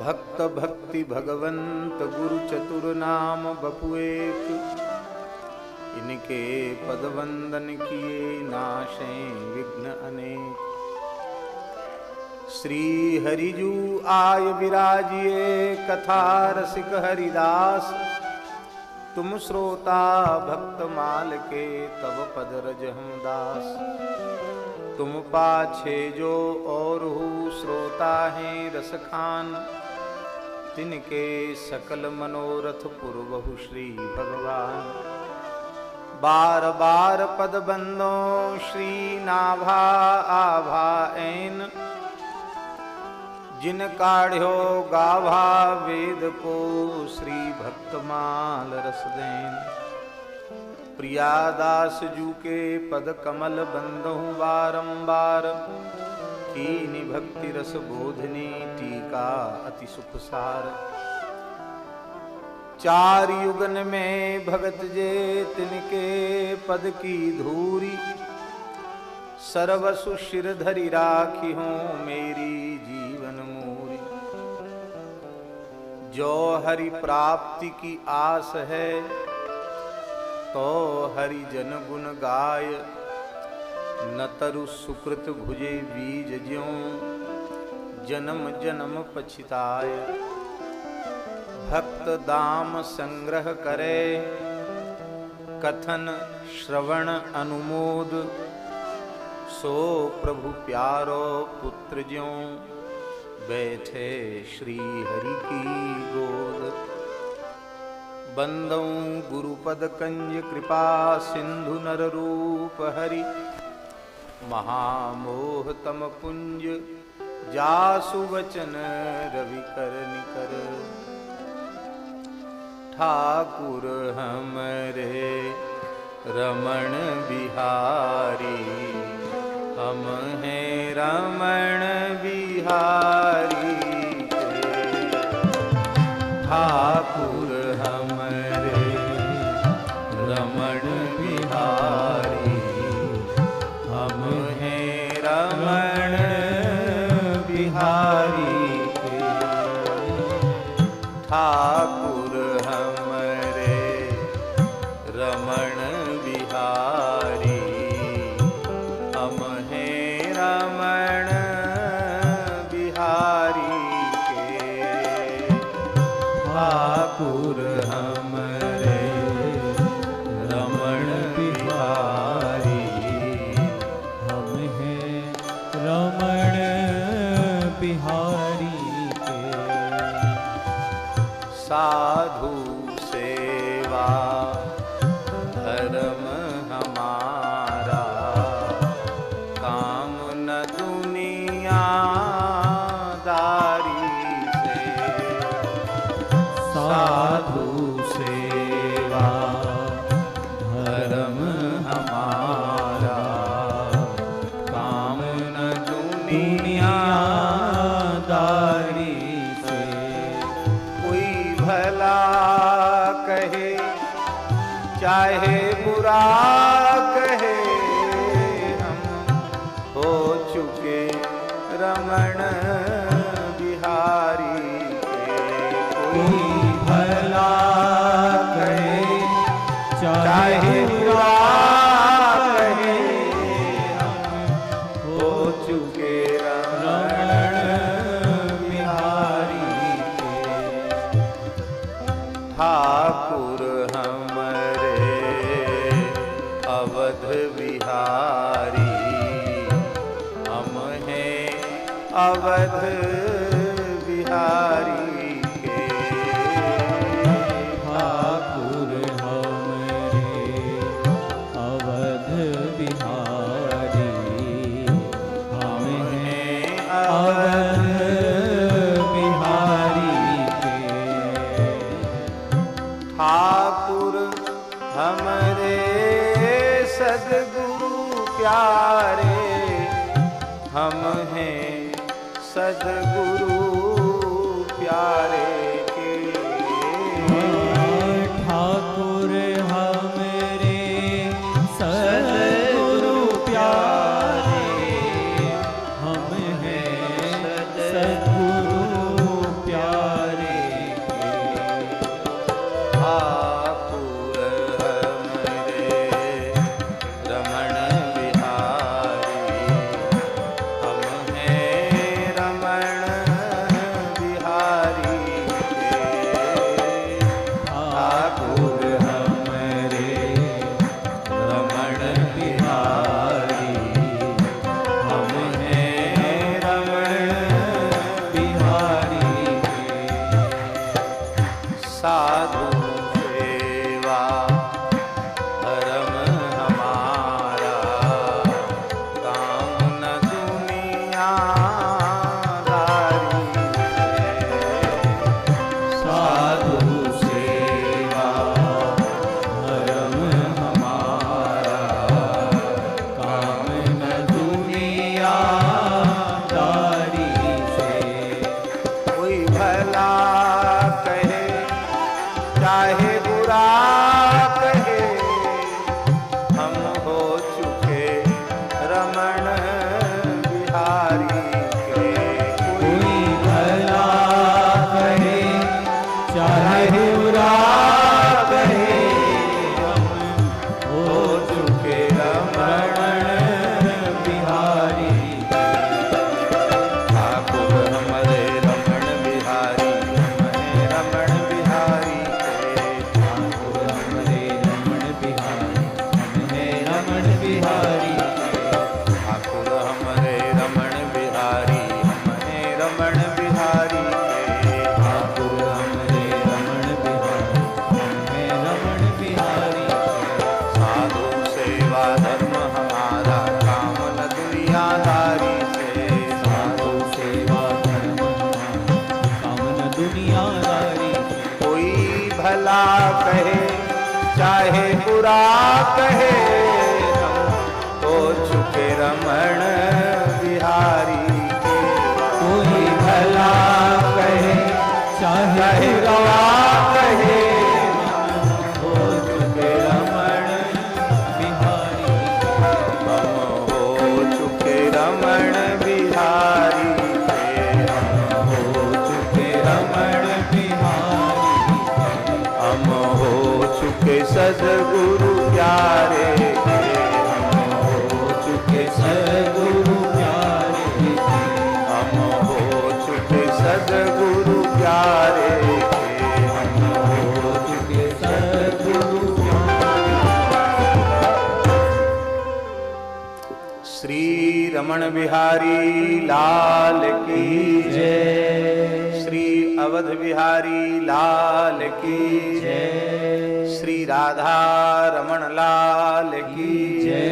भक्त भक्ति भगवंत गुरु चतुर नाम बपु एक, इनके पद वंदन किए नाशे विघ्न अनेक। श्री हरिजू आय विराजिए कथा रसिक हरिदास, तुम श्रोता भक्त माल के तब पद रज हम दास। तुम पाछे जो और हो श्रोता हैं रसखान, तिनके सकल मनोरथ पुरबहु श्री भगवान। बार बार पद बंदों श्री नाभा आभा ऐन, जिन काढ़्यो गाभा वेद को श्री भक्तमाल रस देन। प्रियादास जू के पद कमल बंदहु बारंबार, कीनी भक्ति रस बोधनी टीका अति सुख सार। चार युगन में भगत जे तिनके पद की धूरी, सर्वसु शिर धरि राखी हूँ मेरी जीवन मूरी। जो हरि प्राप्ति की आस है, तो हरि जन गुण गाय। न तरु सुकृत भुजे बीज ज्यों, जन्म जन्म पछिताय। भक्त दाम संग्रह करे, कथन श्रवण अनुमोद। सो प्रभु प्यारो पुत्र ज्यों, बैठे श्री हरि की गोद। बंदौ गुरुपद कंज कृपा सिंधु नर रूप हरि, महामोह तम पुंज जासु वचन रवि कर निकर। ठाकुर हमरे रमण बिहारी, हम हैं रमण बिहारी के। ठाकुर हमरे रमण बिहारी, हम हैं रमण बिहारी के। ठाकुर हमरे रमण बिहारी, हम हैं रमण बिहारी के। ठाकुर हमरे रमण बिहारी, हम हैं रमण बिहारी के। साधु सेवा धर्म हमारा, काम न दुनिया दारी से। साधु सेवा धर्म हमारा, काम न दुनिया दारी से। कोई भला कहे चाहे बुरा कहे, हम हो चुके रमण बिहारी के। कोई भला कहे चाहे बुरा कहे, हम हो चुके रमण बिहारी के। ठाकुर हमरे अवध बिहारी, हम हैं अवध बिहारी के। ठाकुर हमरे अवध बिहारी, हम हैं अवध बिहारी के। ठाकुर हमरे सद्गुरु प्यारे, हम हैं सद्गुरु प्यारे के। ठाकुर हमरे सद्गुरु प्यारे, हम हैं सद्गुरु प्यारे। बिहारी के, ठाकुर हमरे रमण बिहारी, हमें रमण बिहारी के। साधु सेवा धर्म हमारा, काम न दुनियादारी से, साधु सेवा धर्म हमारा, काम न दुनियादारी से। कोई भला कहे चाहे बुरा कहे, हम तो चुके रमण बिहारी के। कोई भला कहे चाहे बुरा कहे, हो चुके रमण बिहारी के। हम हो चुके रमण बिहारी के, हम हो चुके रमण बिहारी के। हम हो चुके सद्गुरु प्यारे के, हम हो चुके सद्गुरु प्यारे के। हम हो चुके सद्गुरु प्यारे के, हम हो चुके सद्गुरु प्यारे। श्री रमण बिहारी लाल की जय। श्री अवध बिहारी लाल की जय। श्री राधा रमण लाल की जय।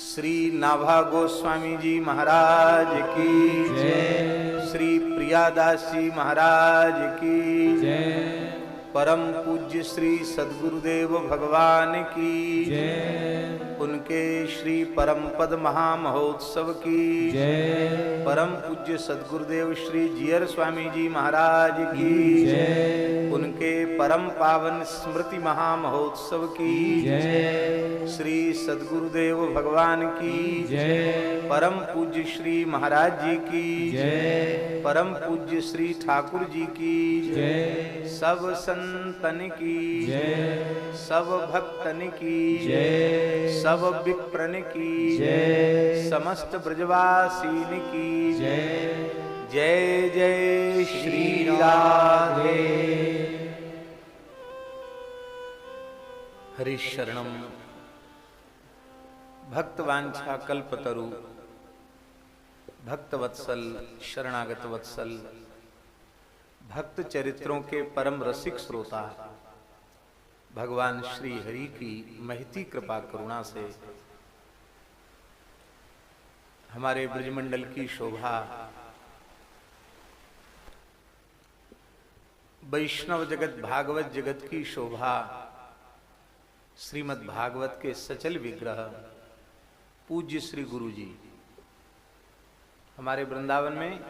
श्री नाभा गोस्वामी जी महाराज की जय। श्री प्रियादास जी महाराज की जय। परम पूज्य श्री सद्गुरुदेव भगवान की जय। उनके श्री परम पद महामहोत्सव की जय। परम पूज्य सद्गुरुदेव श्री जियर स्वामी जी महाराज की जय। उनके परम पावन स्मृति महामहोत्सव की जय। श्री सद्गुरुदेव भगवान की जय। परम पूज्य श्री महाराज जी की जय। परम पूज्य श्री ठाकुर जी की जय। सब संतन की जय। सब भक्तन की जय। सब विप्रन की जय। समस्त ब्रजवासीन की जय। जय जय श्री राधे। हरि शरणम भक्तवांछा कल्पतरु भक्तवत्सल शरणागत वत्सल भक्त चरित्रों के परम रसिक श्रोता भगवान श्री हरि की महती कृपा करुणा से हमारे ब्रजमंडल की शोभा वैष्णव जगत भागवत जगत की शोभा श्रीमद् भागवत के सचल विग्रह पूज्य श्री गुरु जी। हमारे वृंदावन में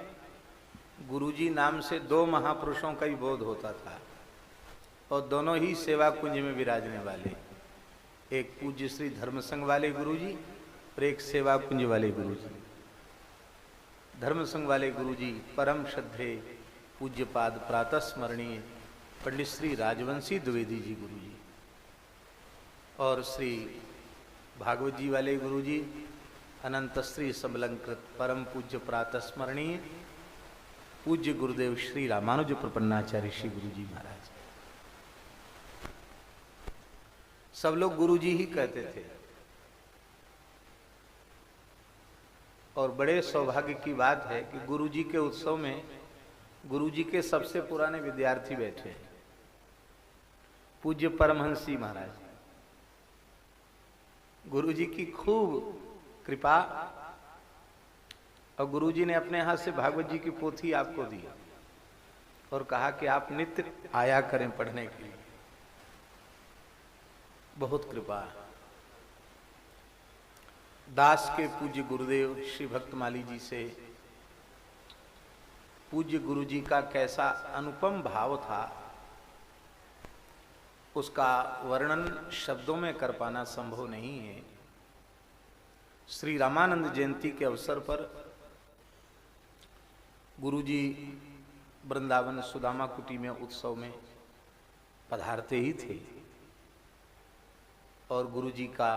गुरुजी नाम से दो महापुरुषों का ही बोध होता था और दोनों ही सेवा कुंज में विराजने वाले, एक पूज्य श्री धर्मसंघ वाले गुरुजी और एक सेवा कुंज वाले गुरुजी। धर्मसंघ वाले गुरुजी परम श्रद्धे पूज्यपाद प्रातः स्मरणीय पंडित श्री राजवंशी द्विवेदी जी गुरुजी, और श्री भागवत जी वाले गुरुजी अनंत श्री समलंकृत परम पूज्य प्रातः स्मरणीय पूज्य गुरुदेव श्री रामानुज प्रपन्नाचार्य श्री गुरुजी महाराज। सब लोग गुरुजी ही कहते थे और बड़े सौभाग्य की बात है कि गुरुजी के उत्सव में गुरुजी के सबसे पुराने विद्यार्थी बैठे हैं, पूज्य परमहंस जी महाराज। गुरुजी की खूब कृपा और गुरुजी ने अपने हाथ से भागवत जी की पोथी आपको दी और कहा कि आप नित्य आया करें पढ़ने के लिए। बहुत कृपा। दास के पूज्य गुरुदेव श्री भक्तमाली जी से पूज्य गुरुजी का कैसा अनुपम भाव था उसका वर्णन शब्दों में कर पाना संभव नहीं है। श्री रामानंद जयंती के अवसर पर गुरुजी वृंदावन सुदामा कुटी में उत्सव में पधारते ही थे और गुरुजी का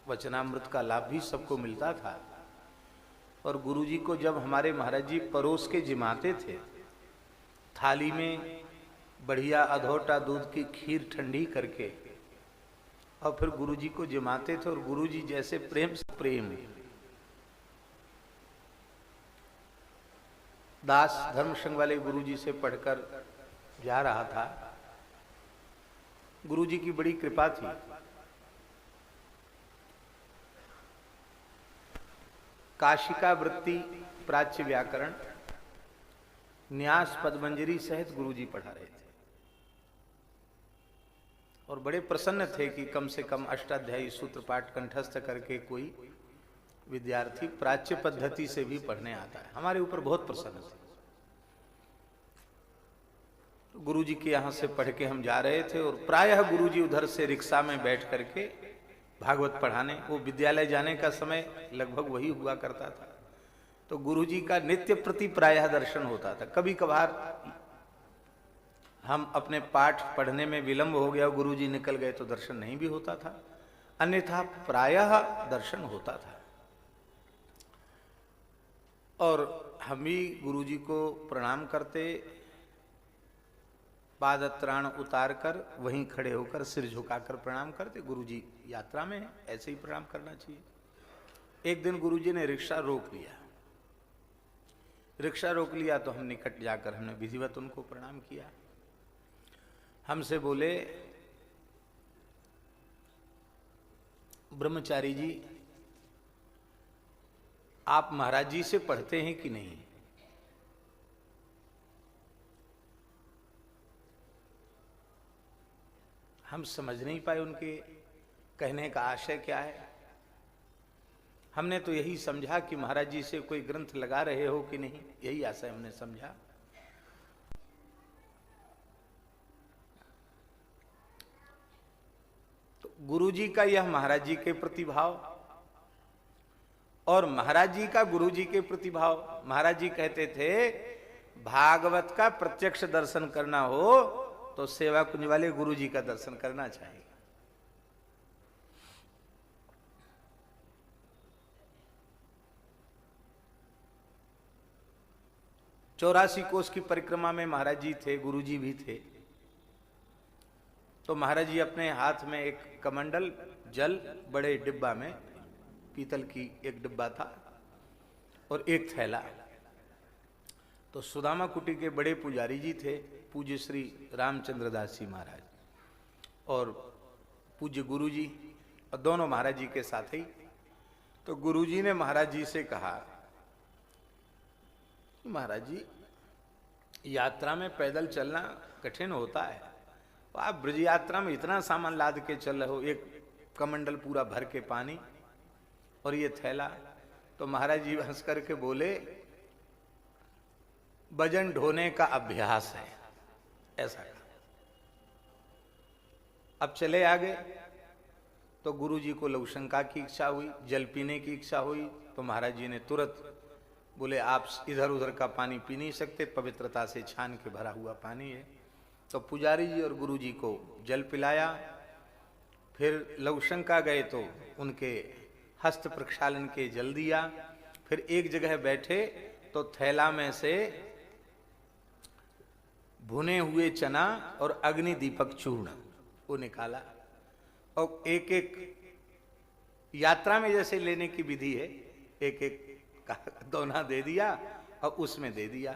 वचनामृत का लाभ भी सबको मिलता था। और गुरुजी को जब हमारे महाराज जी परोस के जिमाते थे, थाली में बढ़िया अधोटा दूध की खीर ठंडी करके और फिर गुरुजी को जिमाते थे और गुरुजी जैसे प्रेम से प्रेम दास धर्म संघ वाले गुरुजी से पढ़कर जा रहा था। गुरुजी की बड़ी कृपा थी। काशिका वृत्ति, प्राच्य व्याकरण, न्यास पदमंजरी सहित गुरुजी पढ़ा रहे थे और बड़े प्रसन्न थे कि कम से कम अष्टाध्यायी सूत्र पाठ कंठस्थ करके कोई विद्यार्थी प्राच्य पद्धति से भी पढ़ने आता है। हमारे ऊपर बहुत प्रसन्न थे। गुरुजी के यहाँ से पढ़ के हम जा रहे थे और प्रायः गुरुजी उधर से रिक्शा में बैठ करके भागवत पढ़ाने, वो विद्यालय जाने का समय लगभग वही हुआ करता था। तो गुरुजी का नित्य प्रति प्रायः दर्शन होता था। कभी कभार हम अपने पाठ पढ़ने में विलंब हो गया, गुरुजी निकल गए तो दर्शन नहीं भी होता था, अन्यथा प्रायः दर्शन होता था। और हम भी गुरुजी को प्रणाम करते, पादत्राण उतार कर वहीं खड़े होकर सिर झुकाकर प्रणाम करते। गुरुजी यात्रा में ऐसे ही प्रणाम करना चाहिए। एक दिन गुरुजी ने रिक्शा रोक लिया। रिक्शा रोक लिया तो हम निकट जाकर हमने विधिवत उनको प्रणाम किया। हमसे बोले, ब्रह्मचारी जी, आप महाराज जी से पढ़ते हैं कि नहीं? हम समझ नहीं पाए उनके कहने का आशय क्या है। हमने तो यही समझा कि महाराज जी से कोई ग्रंथ लगा रहे हो कि नहीं, यही आशय हमने समझा। तो गुरुजी का यह महाराज जी के प्रति भाव और महाराज जी का गुरुजी के प्रति भाव। महाराज जी कहते थे, भागवत का प्रत्यक्ष दर्शन करना हो तो सेवा कुंज वाले गुरुजी का दर्शन करना चाहिए। चौरासी कोस की परिक्रमा में महाराज जी थे, गुरुजी भी थे। तो महाराज जी अपने हाथ में एक कमंडल जल, बड़े डिब्बा में, पीतल की एक डिब्बा था और एक थैला। तो सुदामा कुटी के बड़े पुजारी जी थे, पूज्य श्री रामचंद्र दास जी महाराज और पूज्य गुरुजी, और दोनों महाराज जी के साथ ही। तो गुरुजी ने महाराज जी से कहा, महाराज जी, यात्रा में पैदल चलना कठिन होता है, तो आप ब्रज यात्रा में इतना सामान लाद के चल रहे हो, एक कमंडल पूरा भर के पानी और ये थैला। तो महाराज जी हंस करके बोले, वजन ढोने का अभ्यास है, ऐसा कहा। अब चले आगे तो गुरुजी को लघुशंका की इच्छा हुई, जल पीने की इच्छा हुई। तो महाराज जी ने तुरंत बोले, आप इधर उधर का पानी पी नहीं सकते, पवित्रता से छान के भरा हुआ पानी है। तो पुजारी जी और गुरुजी को जल पिलाया। फिर लघुशंका गए तो उनके हस्त प्रक्षालन के जल दिया। फिर एक जगह बैठे तो थैला में से भुने हुए चना और अग्नि दीपक चूर्ण वो निकाला और एक एक यात्रा में जैसे लेने की विधि है, एक एक दोना दे दिया और उसमें दे दिया।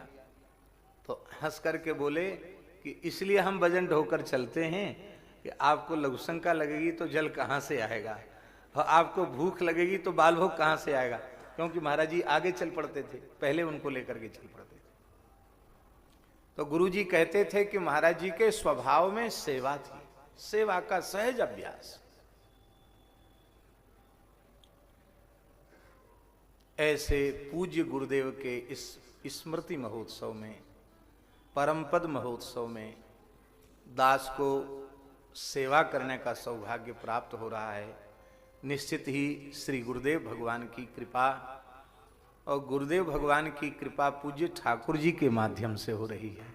तो हंस करके बोले कि इसलिए हम वजन ढोकर चलते हैं कि आपको लघुशंका लगेगी तो जल कहाँ से आएगा, और आपको भूख लगेगी तो बाल भोग कहाँ से आएगा। क्योंकि महाराज जी आगे चल पड़ते थे, पहले उनको लेकर के चल पड़ते थे। तो गुरुजी कहते थे कि महाराज जी के स्वभाव में सेवा थी, सेवा का सहज अभ्यास। ऐसे पूज्य गुरुदेव के इस स्मृति महोत्सव में, परमपद महोत्सव में दास को सेवा करने का सौभाग्य प्राप्त हो रहा है। निश्चित ही श्री गुरुदेव भगवान की कृपा, और गुरुदेव भगवान की कृपा पूज्य ठाकुर जी के माध्यम से हो रही है।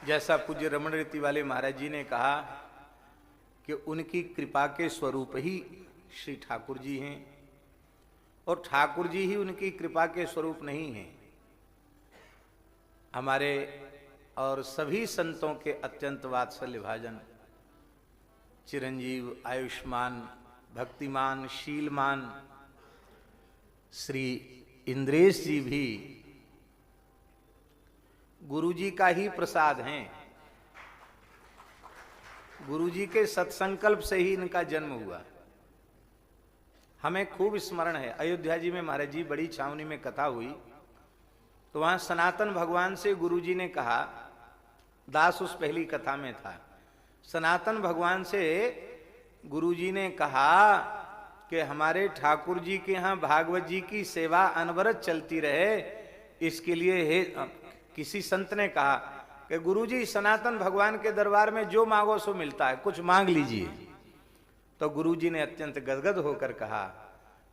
जैसा पूज्य रमण रीति वाले महाराज जी ने कहा कि उनकी कृपा के स्वरूप ही श्री ठाकुर जी हैं, और ठाकुर जी ही उनकी कृपा के स्वरूप नहीं हैं। हमारे और सभी संतों के अत्यंत वात्सल्य भाजन, चिरंजीव, आयुष्मान, भक्तिमान, शीलमान श्री इंद्रेश जी भी गुरु जी का ही प्रसाद हैं। गुरु जी के सत्संकल्प से ही इनका जन्म हुआ। हमें खूब स्मरण है, अयोध्या जी में महाराज जी बड़ी छावनी में कथा हुई तो वहां सनातन भगवान से गुरु जी ने कहा, दास उस पहली कथा में था, सनातन भगवान से गुरु जी ने कहा कि हमारे ठाकुर जी के यहाँ भागवत जी की सेवा अनवरत चलती रहे, इसके लिए हे किसी संत ने कहा कि गुरु जी सनातन भगवान के दरबार में जो मांगो सो मिलता है, कुछ मांग लीजिए। तो गुरु जी ने अत्यंत गदगद होकर कहा,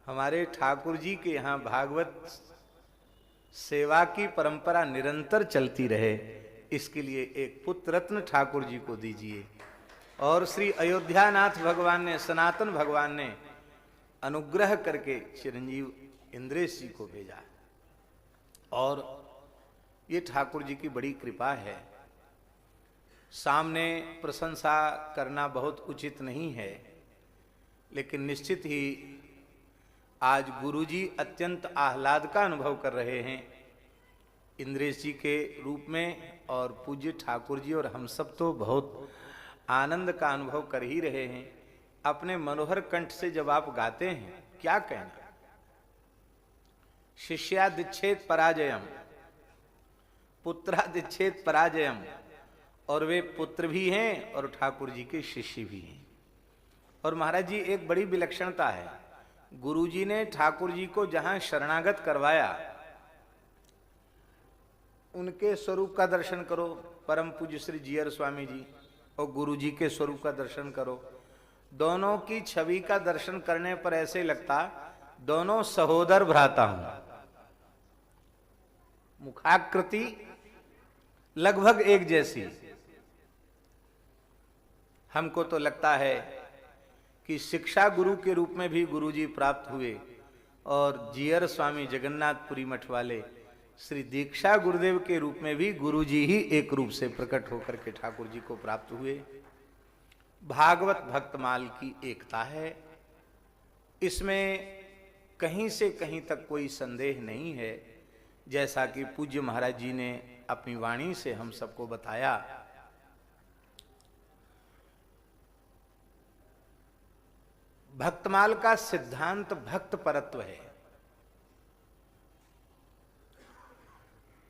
हमारे ठाकुर जी के यहाँ भागवत सेवा की परंपरा निरंतर चलती रहे, इसके लिए एक पुत्र रत्न ठाकुर जी को दीजिए। और श्री अयोध्यानाथ भगवान ने, सनातन भगवान ने अनुग्रह करके चिरंजीव इंद्रेश जी को भेजा। और ये ठाकुर जी की बड़ी कृपा है। सामने प्रशंसा करना बहुत उचित नहीं है, लेकिन निश्चित ही आज गुरुजी अत्यंत आह्लाद का अनुभव कर रहे हैं इंद्रेश जी के रूप में, और पूज्य ठाकुर जी और हम सब तो बहुत आनंद का अनुभव कर ही रहे हैं। अपने मनोहर कंठ से जब आप गाते हैं, क्या कहना, शिष्यादिच्छेद पराजयम, पुत्रादिच्छेद पराजयम, और वे पुत्र भी हैं और ठाकुर जी के शिष्य भी हैं। और महाराज जी एक बड़ी विलक्षणता है, गुरु जी ने ठाकुर जी को जहां शरणागत करवाया, उनके स्वरूप का दर्शन करो, परम पूज्य श्री जीयर स्वामी जी और गुरु जी के स्वरूप का दर्शन करो, दोनों की छवि का दर्शन करने पर ऐसे लगता दोनों सहोदर भ्राता हूं। मुखाकृति लगभग एक जैसी। हमको तो लगता है कि शिक्षा गुरु के रूप में भी गुरु जी प्राप्त हुए, और जीयर स्वामी जगन्नाथपुरी मठ वाले श्री दीक्षा गुरुदेव के रूप में भी गुरु जी ही एक रूप से प्रकट होकर के ठाकुर जी को प्राप्त हुए। भागवत भक्तमाल की एकता है, इसमें कहीं से कहीं तक कोई संदेह नहीं है। जैसा कि पूज्य महाराज जी ने अपनी वाणी से हम सबको बताया, भक्तमाल का सिद्धांत भक्त परत्व है,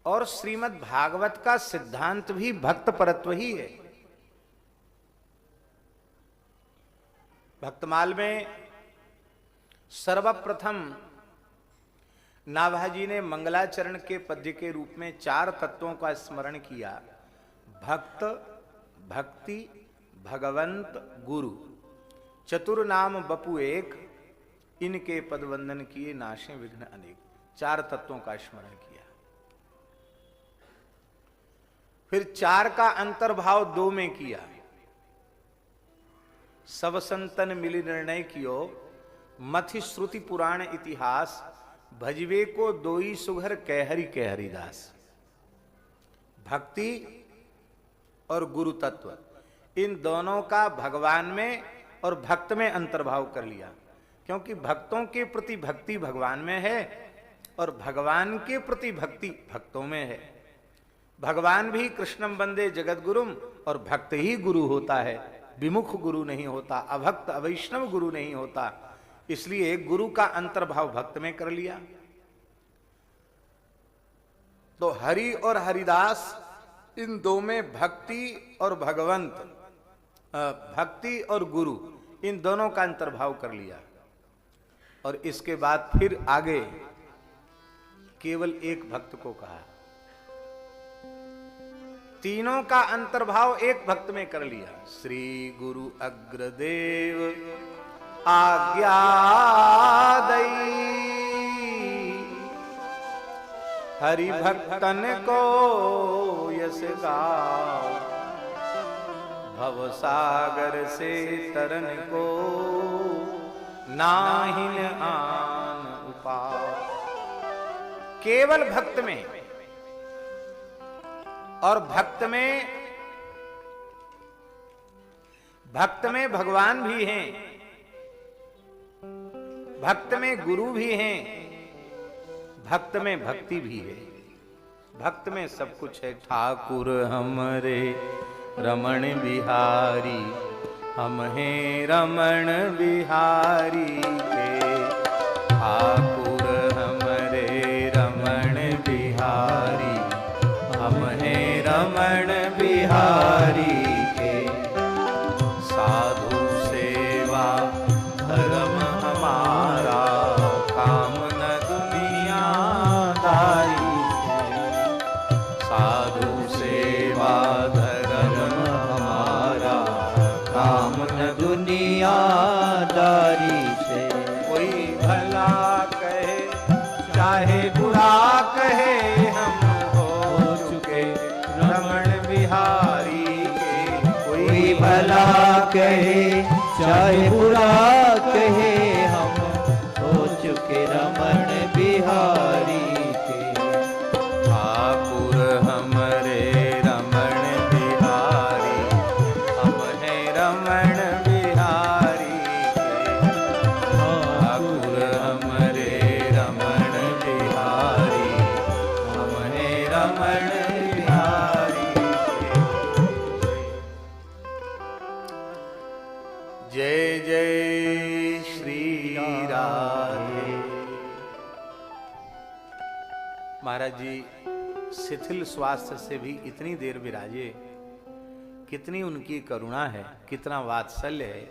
और श्रीमद् भागवत का सिद्धांत भी भक्त परत्व ही है। भक्तमाल में सर्वप्रथम नाभाजी ने मंगलाचरण के पद्य के रूप में 4 तत्वों का स्मरण किया, भक्त, भक्ति, भगवंत, गुरु, चतुर्नाम बपु एक, इनके पदवंदन किए नाशे विघ्न अनेक। 4 तत्वों का स्मरण किया। फिर 4 का अंतर्भाव 2 में किया, सब संतन मिली निर्णय कियो, मथि श्रुति पुराण इतिहास, भजवे को दोई सुघर कहरी कहरीदास। भक्ति और गुरु तत्व, इन दोनों का भगवान में और भक्त में अंतर्भाव कर लिया, क्योंकि भक्तों के प्रति भक्ति भगवान में है और भगवान के प्रति भक्ति भक्तों में है। भगवान भी कृष्णम वंदे जगत गुरुम, और भक्त ही गुरु होता है, विमुख गुरु नहीं होता, अभक्त अवैष्णव गुरु नहीं होता। इसलिए गुरु का अंतर्भाव भक्त में कर लिया। तो हरि और हरिदास, इन 2 में भक्ति और भगवंत, भक्ति और गुरु, इन दोनों का अंतर्भाव कर लिया। और इसके बाद फिर आगे केवल एक भक्त को कहा, तीनों का अंतर्भाव एक भक्त में कर लिया। श्री गुरु अग्रदेव आज्ञा दई, हरि भक्तन को यस गाओ, भव सागर से तरन को नाहिन आन उपाय। केवल भक्त में, और भक्त में भगवान भी हैं, भक्त में गुरु भी हैं, भक्त में भक्ति भी है, भक्त में सब कुछ है। ठाकुर हमरे रमण बिहारी, हम हैं रमण बिहारी के। ठाकुर हमरे रमण बिहारी, हम हैं रमण बिहारी के। साधु सेवा धर्म हमारा, काम न दुनियादारी से। साधु सेवा धर्म हमारा, काम न दुनियादारी से। कोई भला कहे चाहे बुरा कहे, हम हो चुके रमण बिहारी के। कोई भला कहे चाहे बुरा कहे, हम हो चुके रमण बिहारी के। ठाकुर हमरे रमण बिहारी, हम हैं रमण बिहारी के। ठाकुर हमरे रमण बिहारी, हम हैं रमण बिहारी के। जय जय श्री राधे। महाराज जी शिथिल स्वास्थ्य से भी इतनी देर विराजे, कितनी उनकी करुणा है, कितना वात्सल्य है।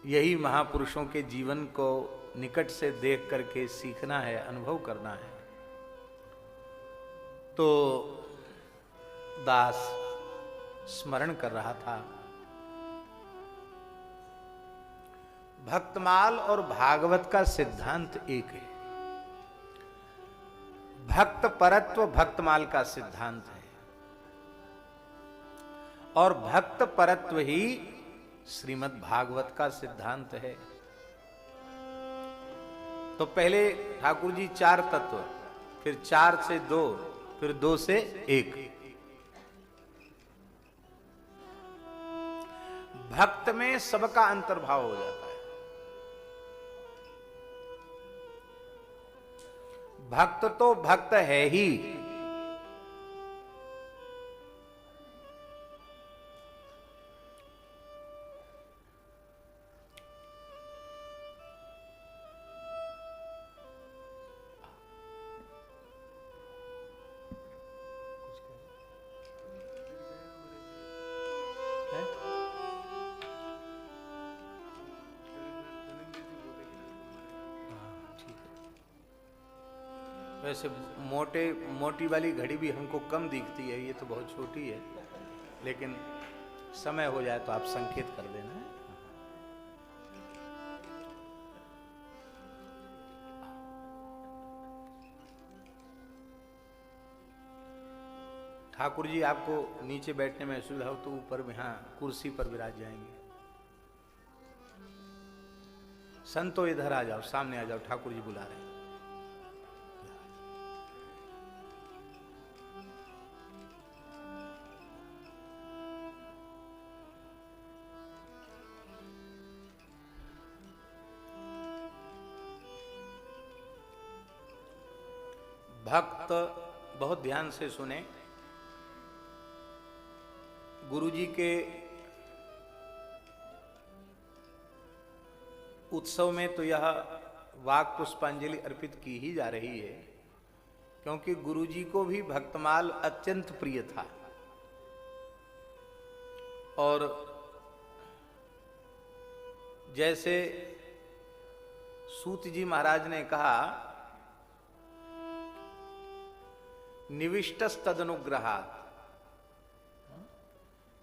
यही महापुरुषों के जीवन को निकट से देख करके सीखना है, अनुभव करना है। तो दास स्मरण कर रहा था, भक्तमाल और भागवत का सिद्धांत एक है। भक्त परत्व भक्तमाल का सिद्धांत है, और भक्त परत्व ही श्रीमद् भागवत का सिद्धांत है। तो पहले ठाकुर जी 4 तत्व, फिर 4 से 2, फिर 2 से 1। भक्त में सबका अंतर्भाव हो जाता है। भक्त तो भक्त है ही, वैसे मोटी वाली घड़ी भी हमको कम दिखती है, ये तो बहुत छोटी है, लेकिन समय हो जाए तो आप संकेत कर देना। ठाकुर जी आपको नीचे बैठने में असुविधा हो तो ऊपर में, हाँ, कुर्सी पर विराज जाएंगे। संतो इधर आ जाओ, सामने आ जाओ, ठाकुर जी बुला रहे हैं। भक्त बहुत ध्यान से सुने। गुरु जी के उत्सव में तो यह वाक पुष्पांजलि अर्पित की ही जा रही है, क्योंकि गुरु जी को भी भक्तमाल अत्यंत प्रिय था। और जैसे सूत जी महाराज ने कहा, निविष्टस तदनुग्रहात्,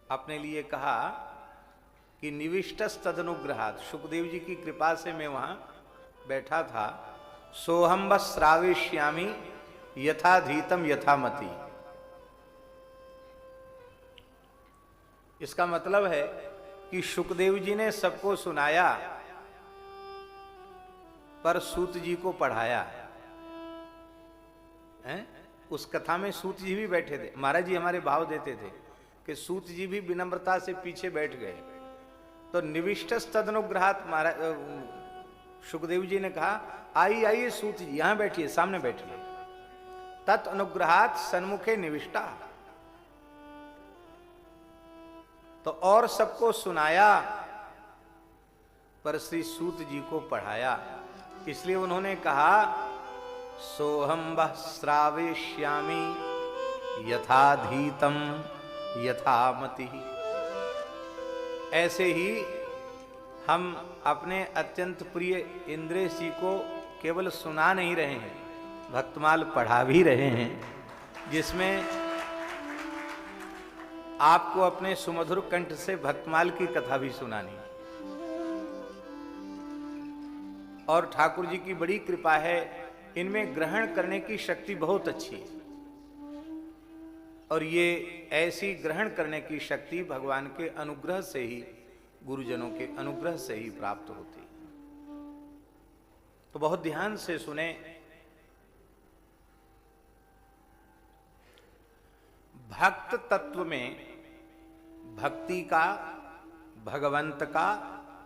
अपने लिए कहा कि निविष्टस तदनुग्रहात्, सुखदेव जी की कृपा से मैं वहां बैठा था। सोहम बस श्राविष्यामि यथाधीतम यथामति। इसका मतलब है कि सुखदेव जी ने सबको सुनाया, पर सूत जी को पढ़ाया है। उस कथा में सूत जी भी बैठे थे। महाराज जी हमारे भाव देते थे कि सूत जी भी विनम्रता से पीछे बैठ गए। तो निविष्टस तदनुग्रहात् महाराज सुखदेव जी ने कहा, आई आइए सूत जी, यहां बैठिए, सामने बैठिए। तत् अनुग्रहात सन्मुखे निविष्टा, तो और सबको सुनाया पर श्री सूत जी को पढ़ाया। इसलिए उन्होंने कहा, सोहम वह श्रावयिष्यामि यथाधीतम यथामति। ऐसे ही हम अपने अत्यंत प्रिय इंद्रेश जी को केवल सुना नहीं रहे हैं, भक्तमाल पढ़ा भी रहे हैं, जिसमें आपको अपने सुमधुर कंठ से भक्तमाल की कथा भी सुनानी। और ठाकुर जी की बड़ी कृपा है, इनमें ग्रहण करने की शक्ति बहुत अच्छी है। और ये ऐसी ग्रहण करने की शक्ति भगवान के अनुग्रह से ही, गुरुजनों के अनुग्रह से ही प्राप्त होती है। तो बहुत ध्यान से सुने। भक्त तत्व में भक्ति का, भगवंत का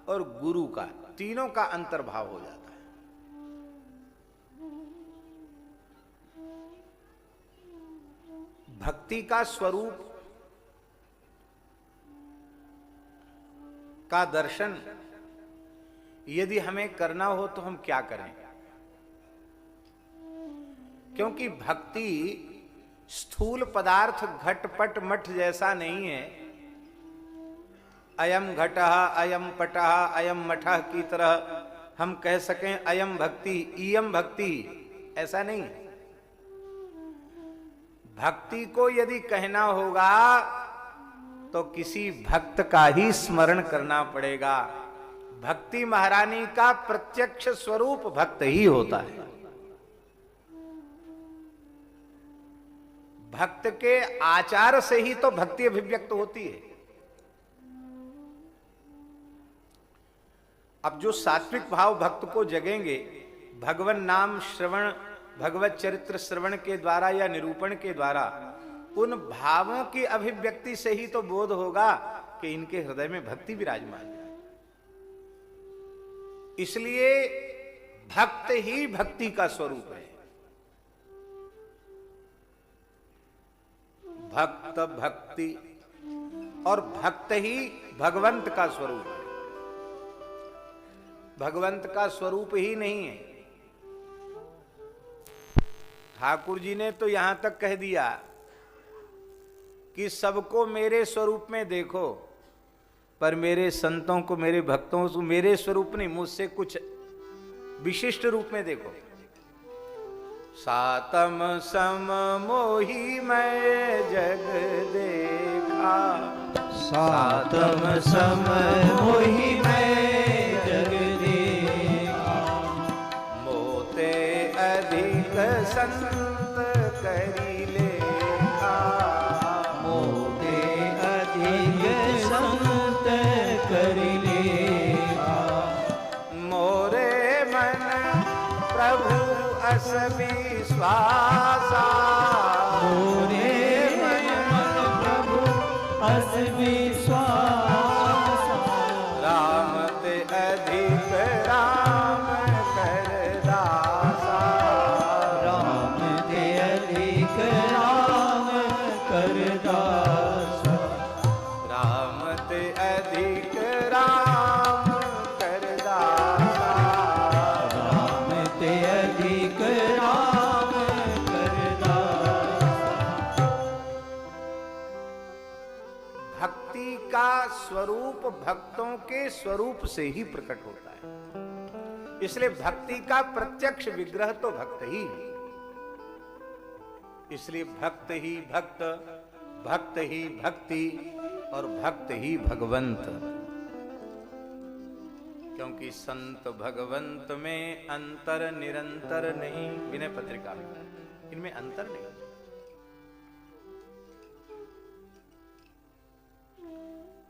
और गुरु का, तीनों का अंतर्भाव हो जाता है। भक्ति का स्वरूप का दर्शन यदि हमें करना हो तो हम क्या करें? क्योंकि भक्ति स्थूल पदार्थ घटपट मठ जैसा नहीं है। अयम घटः अयम पटः अयम मठः की तरह हम कह सकें अयम भक्ति इयम भक्ति, ऐसा नहीं। भक्ति को यदि कहना होगा तो किसी भक्त का ही स्मरण करना पड़ेगा। भक्ति महारानी का प्रत्यक्ष स्वरूप भक्त ही होता है। भक्त के आचार से ही तो भक्ति अभिव्यक्त होती है। अब जो सात्विक भाव भक्त को जगेंगे, भगवान नाम श्रवण, भगवत चरित्र श्रवण के द्वारा या निरूपण के द्वारा, उन भावों की अभिव्यक्ति से ही तो बोध होगा कि इनके हृदय में भक्ति विराजमान है। इसलिए भक्त ही भक्ति का स्वरूप है। भक्त भक्ति और भक्त ही भगवंत का स्वरूप है। भगवंत का स्वरूप ही नहीं है। ठाकुर जी ने तो यहां तक कह दिया कि सबको मेरे स्वरूप में देखो, पर मेरे संतों को, मेरे भक्तों को मेरे स्वरूप नहीं, मुझसे कुछ विशिष्ट रूप में देखो। सातम सम मोही मैं जग देखा, सातम सम मोही मैं जग देखा, मोते अधिक संत करी लेखा, मोते अधिक संत करी लेखा, मोरे मन प्रभु अस विश्वासा, मोरे मन प्रभु अस विश्वासा, राम ते अधिक राम कर दासा, राम ते अधिक राम कर दासा, राम ते अधिक राम कर दासा, राम ते अधिक राम कर दासा। भक्ति का स्वरूप भक्तों के स्वरूप से ही प्रकट होता है। इसलिए भक्ति का प्रत्यक्ष विग्रह तो भक्त ही है। इसलिए भक्त ही भक्त, भक्त ही भक्ति और भक्त ही भगवंत। क्योंकि संत भगवंत में अंतर निरंतर नहीं, विनय पत्रिका में इनमें अंतर नहीं।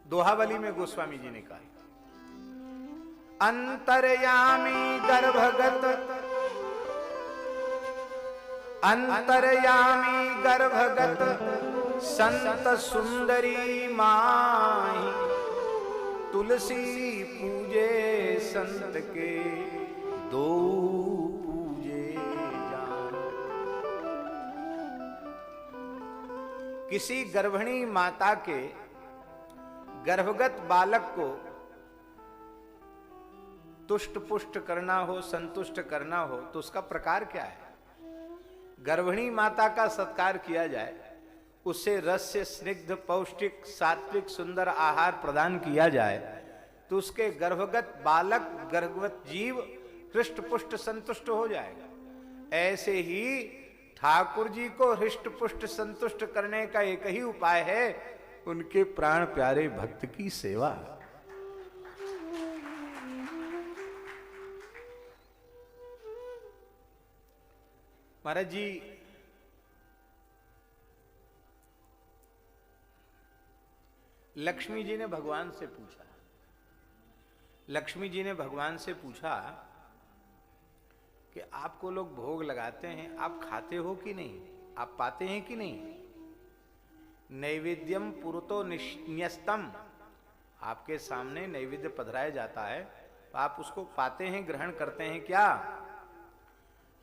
दोहावली में गोस्वामी जी ने कहा, अंतर्यामी गर्भगत, अंतर्यामी गर्भगत संत सुंदरी माही, तुलसी पूजे संत के दो पूजे जान। किसी गर्भिणी माता के गर्भगत बालक को तुष्ट पुष्ट करना हो, संतुष्ट करना हो, तो उसका प्रकार क्या है? गर्भिणी माता का सत्कार किया जाए, उसे रस्य स्निग्ध पौष्टिक सात्विक सुंदर आहार प्रदान किया जाए, तो उसके गर्भगत बालक गर्भवत जीव हृष्ट पुष्ट संतुष्ट हो जाएगा। ऐसे ही ठाकुर जी को हृष्ट पुष्ट संतुष्ट करने का एक ही उपाय है, उनके प्राण प्यारे भक्त की सेवा। महाराज जी लक्ष्मी जी ने भगवान से पूछा, लक्ष्मी जी ने भगवान से पूछा कि आपको लोग भोग लगाते हैं, आप खाते हो कि नहीं, आप पाते हैं कि नहीं? नैवेद्यम पुरतो न्यस्तम, आपके सामने नैवेद्य पधराया जाता है, तो आप उसको पाते हैं, ग्रहण करते हैं क्या?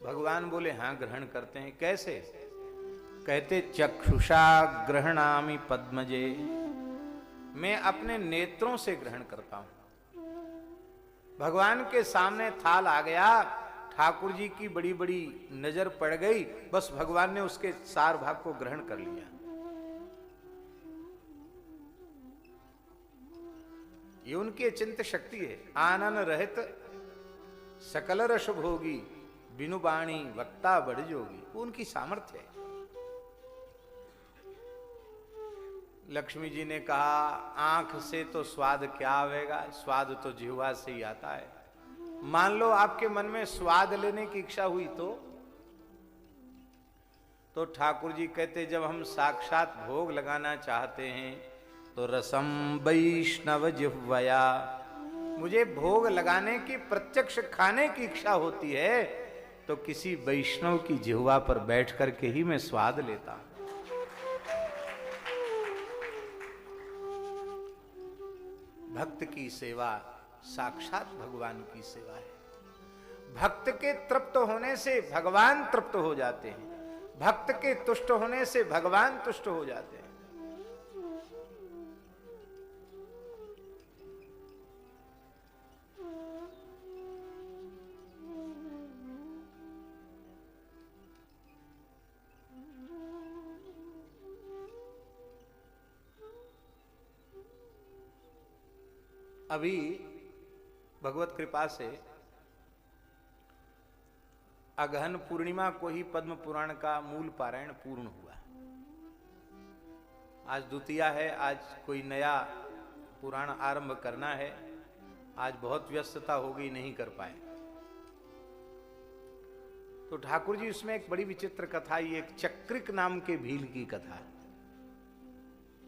भगवान बोले हाँ ग्रहण करते हैं। कैसे? कहते चक्षुषा ग्रहणामि पद्मजे, मैं अपने नेत्रों से ग्रहण करता हूं। भगवान के सामने थाल आ गया, ठाकुर जी की बड़ी बड़ी नजर पड़ गई, बस भगवान ने उसके सार भाग को ग्रहण कर लिया। ये उनकी अचिंत्य शक्ति है। आनन रहित सकल रस भोगी, बिनु बाणी वक्ता बढ़ जोगी, वो उनकी सामर्थ्य है। लक्ष्मी जी ने कहा आंख से तो स्वाद क्या आवेगा, स्वाद तो जिह्वा से ही आता है। मान लो आपके मन में स्वाद लेने की इच्छा हुई तो ठाकुर जी कहते जब हम साक्षात भोग लगाना चाहते हैं तो रसम वैष्णव जिह्वया, मुझे भोग लगाने की प्रत्यक्ष खाने की इच्छा होती है तो किसी वैष्णव की जिह्वा पर बैठ करके ही मैं स्वाद लेता हूं। भक्त की सेवा साक्षात भगवान की सेवा है। भक्त के तृप्त होने से भगवान तृप्त हो जाते हैं, भक्त के तुष्ट होने से भगवान तुष्ट हो जाते हैं। अभी भगवत कृपा से अगहन पूर्णिमा को ही पद्म पुराण का मूल पारायण पूर्ण हुआ। आज द्वितीया है, आज कोई नया पुराण आरंभ करना है। आज बहुत व्यस्तता हो गई, नहीं कर पाए। तो ठाकुर जी उसमें एक बड़ी विचित्र कथा, ये एक चक्रिक नाम के भील की कथा,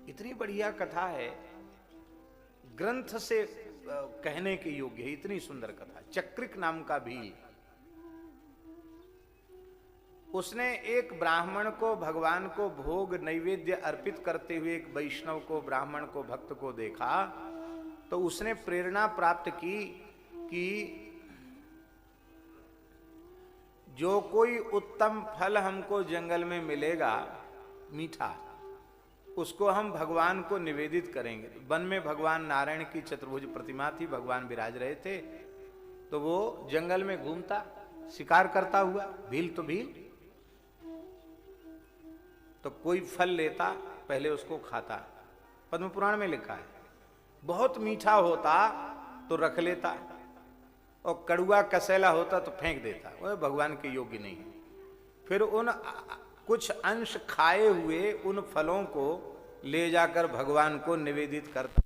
इतनी बढ़िया कथा है, ग्रंथ से कहने के योग्य है, इतनी सुंदर कथा। चक्रिक नाम का भील, उसने एक ब्राह्मण को भगवान को भोग नैवेद्य अर्पित करते हुए एक वैष्णव को, ब्राह्मण को, भक्त को देखा तो उसने प्रेरणा प्राप्त की कि जो कोई उत्तम फल हमको जंगल में मिलेगा मीठा, उसको हम भगवान को निवेदित करेंगे। वन में भगवान नारायण की चतुर्भुज प्रतिमा थी, भगवान विराज रहे थे, तो वो जंगल में घूमता, शिकार करता हुआ, भील तो भील, तो कोई फल लेता, पहले उसको खाता। पद्म पुराण में लिखा है, बहुत मीठा होता तो रख लेता और कड़ुआ कसैला होता तो फेंक देता, वह भगवान के योग्य नहीं है। फिर उन कुछ अंश खाए हुए उन फलों को ले जाकर भगवान को निवेदित करता।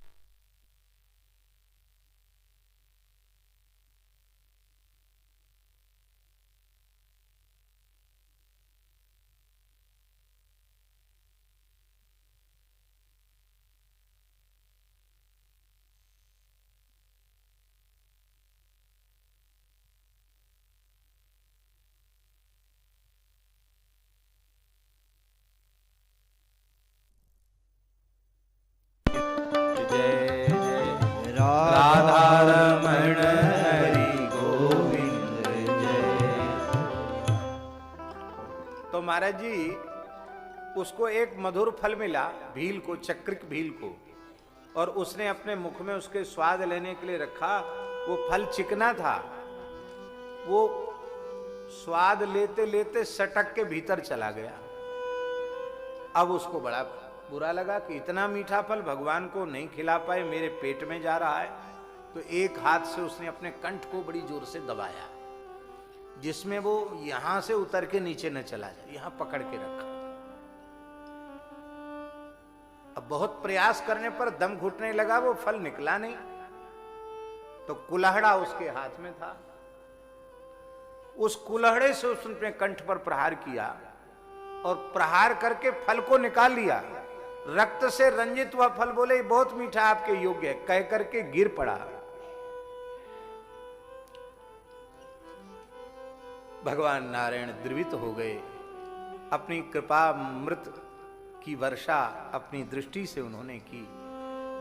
जय तो महाराज जी उसको एक मधुर फल मिला, भील को, चक्रिक भील को, और उसने अपने मुख में उसके स्वाद लेने के लिए रखा। वो फल चिकना था, वो स्वाद लेते लेते सटक के भीतर चला गया। अब उसको बड़ा बुरा लगा कि इतना मीठा फल भगवान को नहीं खिला पाए, मेरे पेट में जा रहा है। तो एक हाथ से उसने अपने कंठ को बड़ी जोर से दबाया, जिसमें वो यहां से उतर के नीचे न चला जाए, यहां पकड़ के रखा। अब बहुत प्रयास करने पर दम घुटने लगा, वो फल निकला नहीं। तो कुल्हड़ा उसके हाथ में था, उस कुल्हड़े से उसने कंठ पर प्रहार किया और प्रहार करके फल को निकाल लिया। रक्त से रंजित हुआ फल बोले बहुत मीठा, आपके योग्य है, कह करके गिर पड़ा। भगवान नारायण द्रवित हो गए, अपनी कृपा मृत की वर्षा अपनी दृष्टि से उन्होंने की,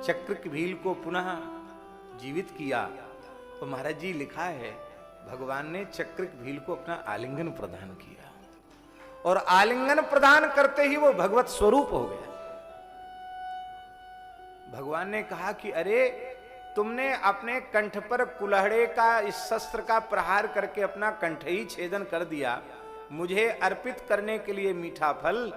चक्रिक भील को पुनः जीवित किया। तो महाराज जी लिखा है भगवान ने चक्रिक भील को अपना आलिंगन प्रदान किया, और आलिंगन प्रदान करते ही वो भगवत स्वरूप हो गया। भगवान ने कहा कि अरे तुमने अपने कंठ पर कुल्हड़े का, इस शस्त्र का प्रहार करके अपना कंठ ही छेदन कर दिया, मुझे अर्पित करने के लिए मीठा फल।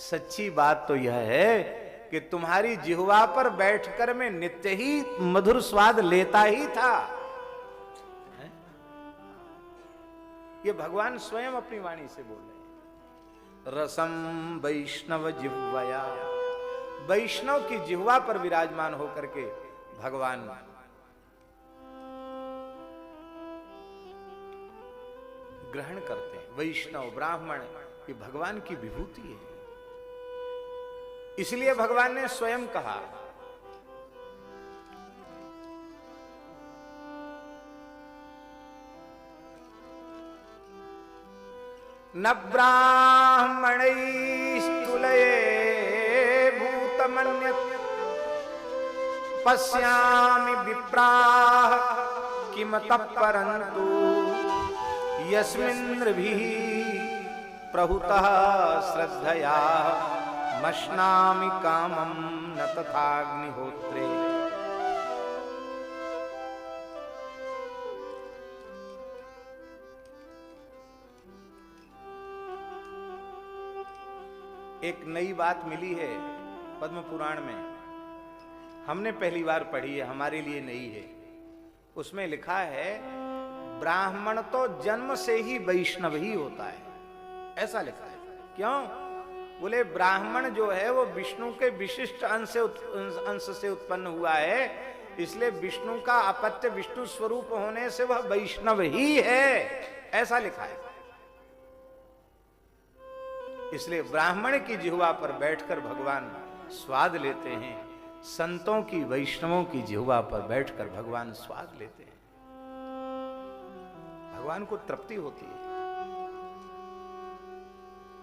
सच्ची बात तो यह है कि तुम्हारी जिह्वा पर बैठकर मैं नित्य ही मधुर स्वाद लेता ही था। ये भगवान स्वयं अपनी वाणी से बोल रहे हैं। रसम वैष्णव जिह्वया, वैष्णव की जिह्वा पर विराजमान होकर के भगवान ग्रहण करते हैं। वैष्णव ब्राह्मण ये भगवान की विभूति है, इसलिए भगवान ने स्वयं कहा न ब्राह्मणैस्तुलये भूतमन्यत् पश्यामि विप्राः किमतः परन्तु यस्मिन्द्रभिः प्रहुतः श्रद्धया मश्नामि कामं न तथाग्निहोत्रे। एक नई बात मिली है पद्म पुराण में, हमने पहली बार पढ़ी है, हमारे लिए नई है। उसमें लिखा है ब्राह्मण तो जन्म से ही वैष्णव ही होता है, ऐसा लिखा है। क्यों? बोले ब्राह्मण जो है वो विष्णु के विशिष्ट अंश से उत्पन्न हुआ है, इसलिए विष्णु का अपत्य विष्णु स्वरूप होने से वह वैष्णव ही है, ऐसा लिखा है। इसलिए ब्राह्मण की जिह्वा पर बैठकर भगवान स्वाद लेते हैं, संतों की, वैष्णवों की जिह्वा पर बैठकर भगवान स्वाद लेते हैं। भगवान को तृप्ति होती है।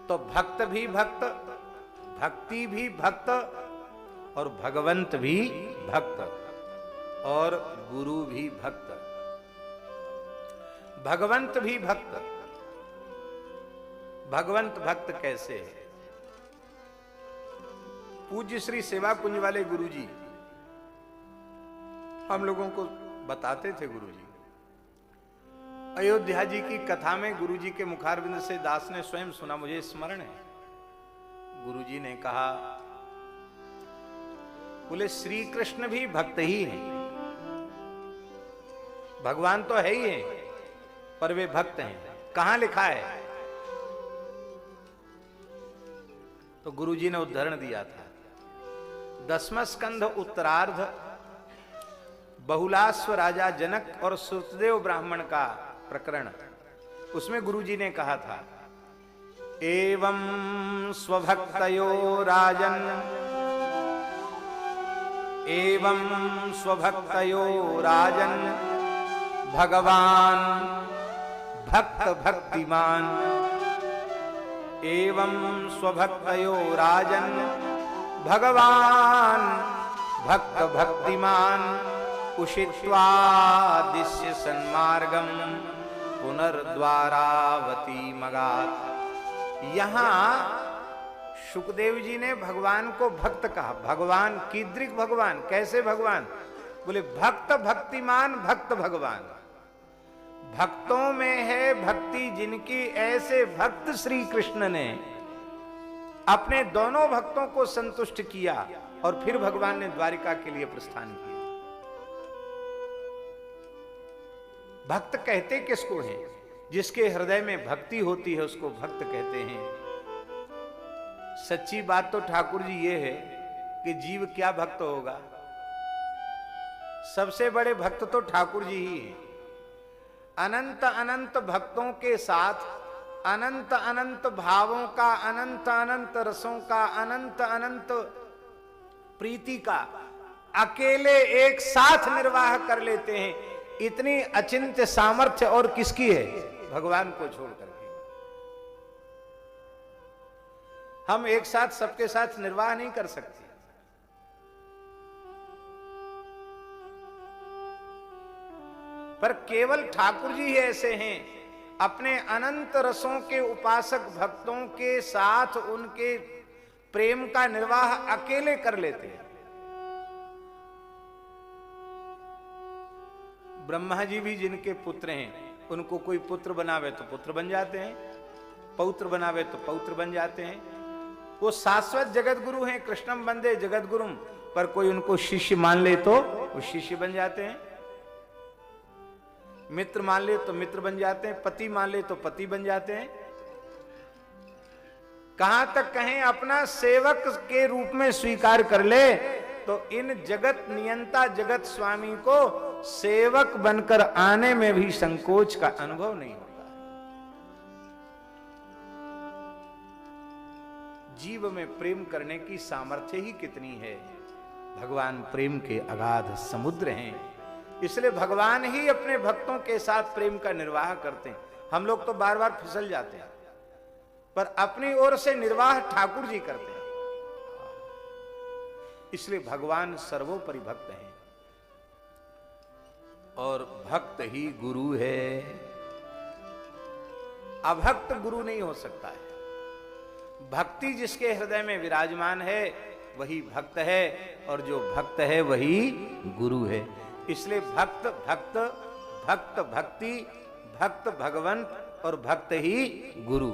तो भक्त भी भक्त, भक्ति भी भक्त, और भगवंत भी भक्त, और गुरु भी भक्त। भगवंत भी भक्त। भगवंत भक्त कैसे है? पूज्य श्री सेवा कुंज वाले गुरुजी हम लोगों को बताते थे। गुरुजी अयोध्या जी की कथा में गुरुजी के मुखारविंद से दास ने स्वयं सुना, मुझे स्मरण है। गुरुजी ने कहा, बोले श्री कृष्ण भी भक्त ही हैं, भगवान तो है ही है, पर वे भक्त हैं। कहां लिखा है? तो गुरुजी ने उद्धरण दिया था, 10वां स्कंध उत्तरार्ध, बहुलाश्व राजा जनक और सुतदेव ब्राह्मण का प्रकरण। उसमें गुरुजी ने कहा था, एवं स्वभक्तयो राजन, एवं स्वभक्तयो राजन भगवान भक्त भक्तिमान, एवं स्वभक्तयो राजन भगवान भक्त भक्तिमान, उषित्वा दिश्य सन्मार्गम पुनर्द्वारावती मगात्। यहां सुखदेव जी ने भगवान को भक्त कहा। भगवान कीदृक भगवान, कैसे भगवान? बोले भक्त भक्तिमान भक्त भगवान। भक्तों में है भक्ति जिनकी, ऐसे भक्त श्री कृष्ण ने अपने दोनों भक्तों को संतुष्ट किया और फिर भगवान ने द्वारिका के लिए प्रस्थान किया। भक्त कहते किसको हैं? जिसके हृदय में भक्ति होती है उसको भक्त कहते हैं। सच्ची बात तो ठाकुर जी ये है कि जीव क्या भक्त होगा? सबसे बड़े भक्त तो ठाकुर जी ही हैं। अनंत अनंत भक्तों के साथ अनंत अनंत भावों का, अनंत अनंत रसों का, अनंत अनंत प्रीति का अकेले एक साथ निर्वाह कर लेते हैं। इतनी अचिंत्य सामर्थ्य और किसकी है? भगवान को छोड़ करके। हम एक साथ सबके साथ निर्वाह नहीं कर सकते। पर केवल ठाकुर जी ऐसे हैं, अपने अनंत रसों के उपासक भक्तों के साथ उनके प्रेम का निर्वाह अकेले कर लेते हैं। ब्रह्मा जी भी जिनके पुत्र हैं, उनको कोई पुत्र बनावे तो पुत्र बन जाते हैं, पौत्र बनावे तो पौत्र बन जाते हैं। वो शाश्वत जगत गुरु हैं, कृष्णम वंदे जगत गुरुम। पर कोई उनको शिष्य मान ले तो वो शिष्य बन जाते हैं, मित्र मान ले तो मित्र बन जाते हैं, पति मान ले तो पति बन जाते हैं। कहां तक कहें अपना सेवक के रूप में स्वीकार कर ले तो इन जगत नियंता जगत स्वामी को सेवक बनकर आने में भी संकोच का अनुभव नहीं होता। जीव में प्रेम करने की सामर्थ्य ही कितनी है। भगवान प्रेम के अगाध समुद्र हैं, इसलिए भगवान ही अपने भक्तों के साथ प्रेम का निर्वाह करते हैं। हम लोग तो बार बार फिसल जाते हैं, पर अपनी ओर से निर्वाह ठाकुर जी करते हैं। इसलिए भगवान सर्वोपरि भक्त हैं और भक्त ही गुरु है। अभक्त गुरु नहीं हो सकता है। भक्ति जिसके हृदय में विराजमान है वही भक्त है, और जो भक्त है वही गुरु है। इसलिए भक्त भक्त, भक्त भक्ति, भक्त भगवंत और भक्त ही गुरु।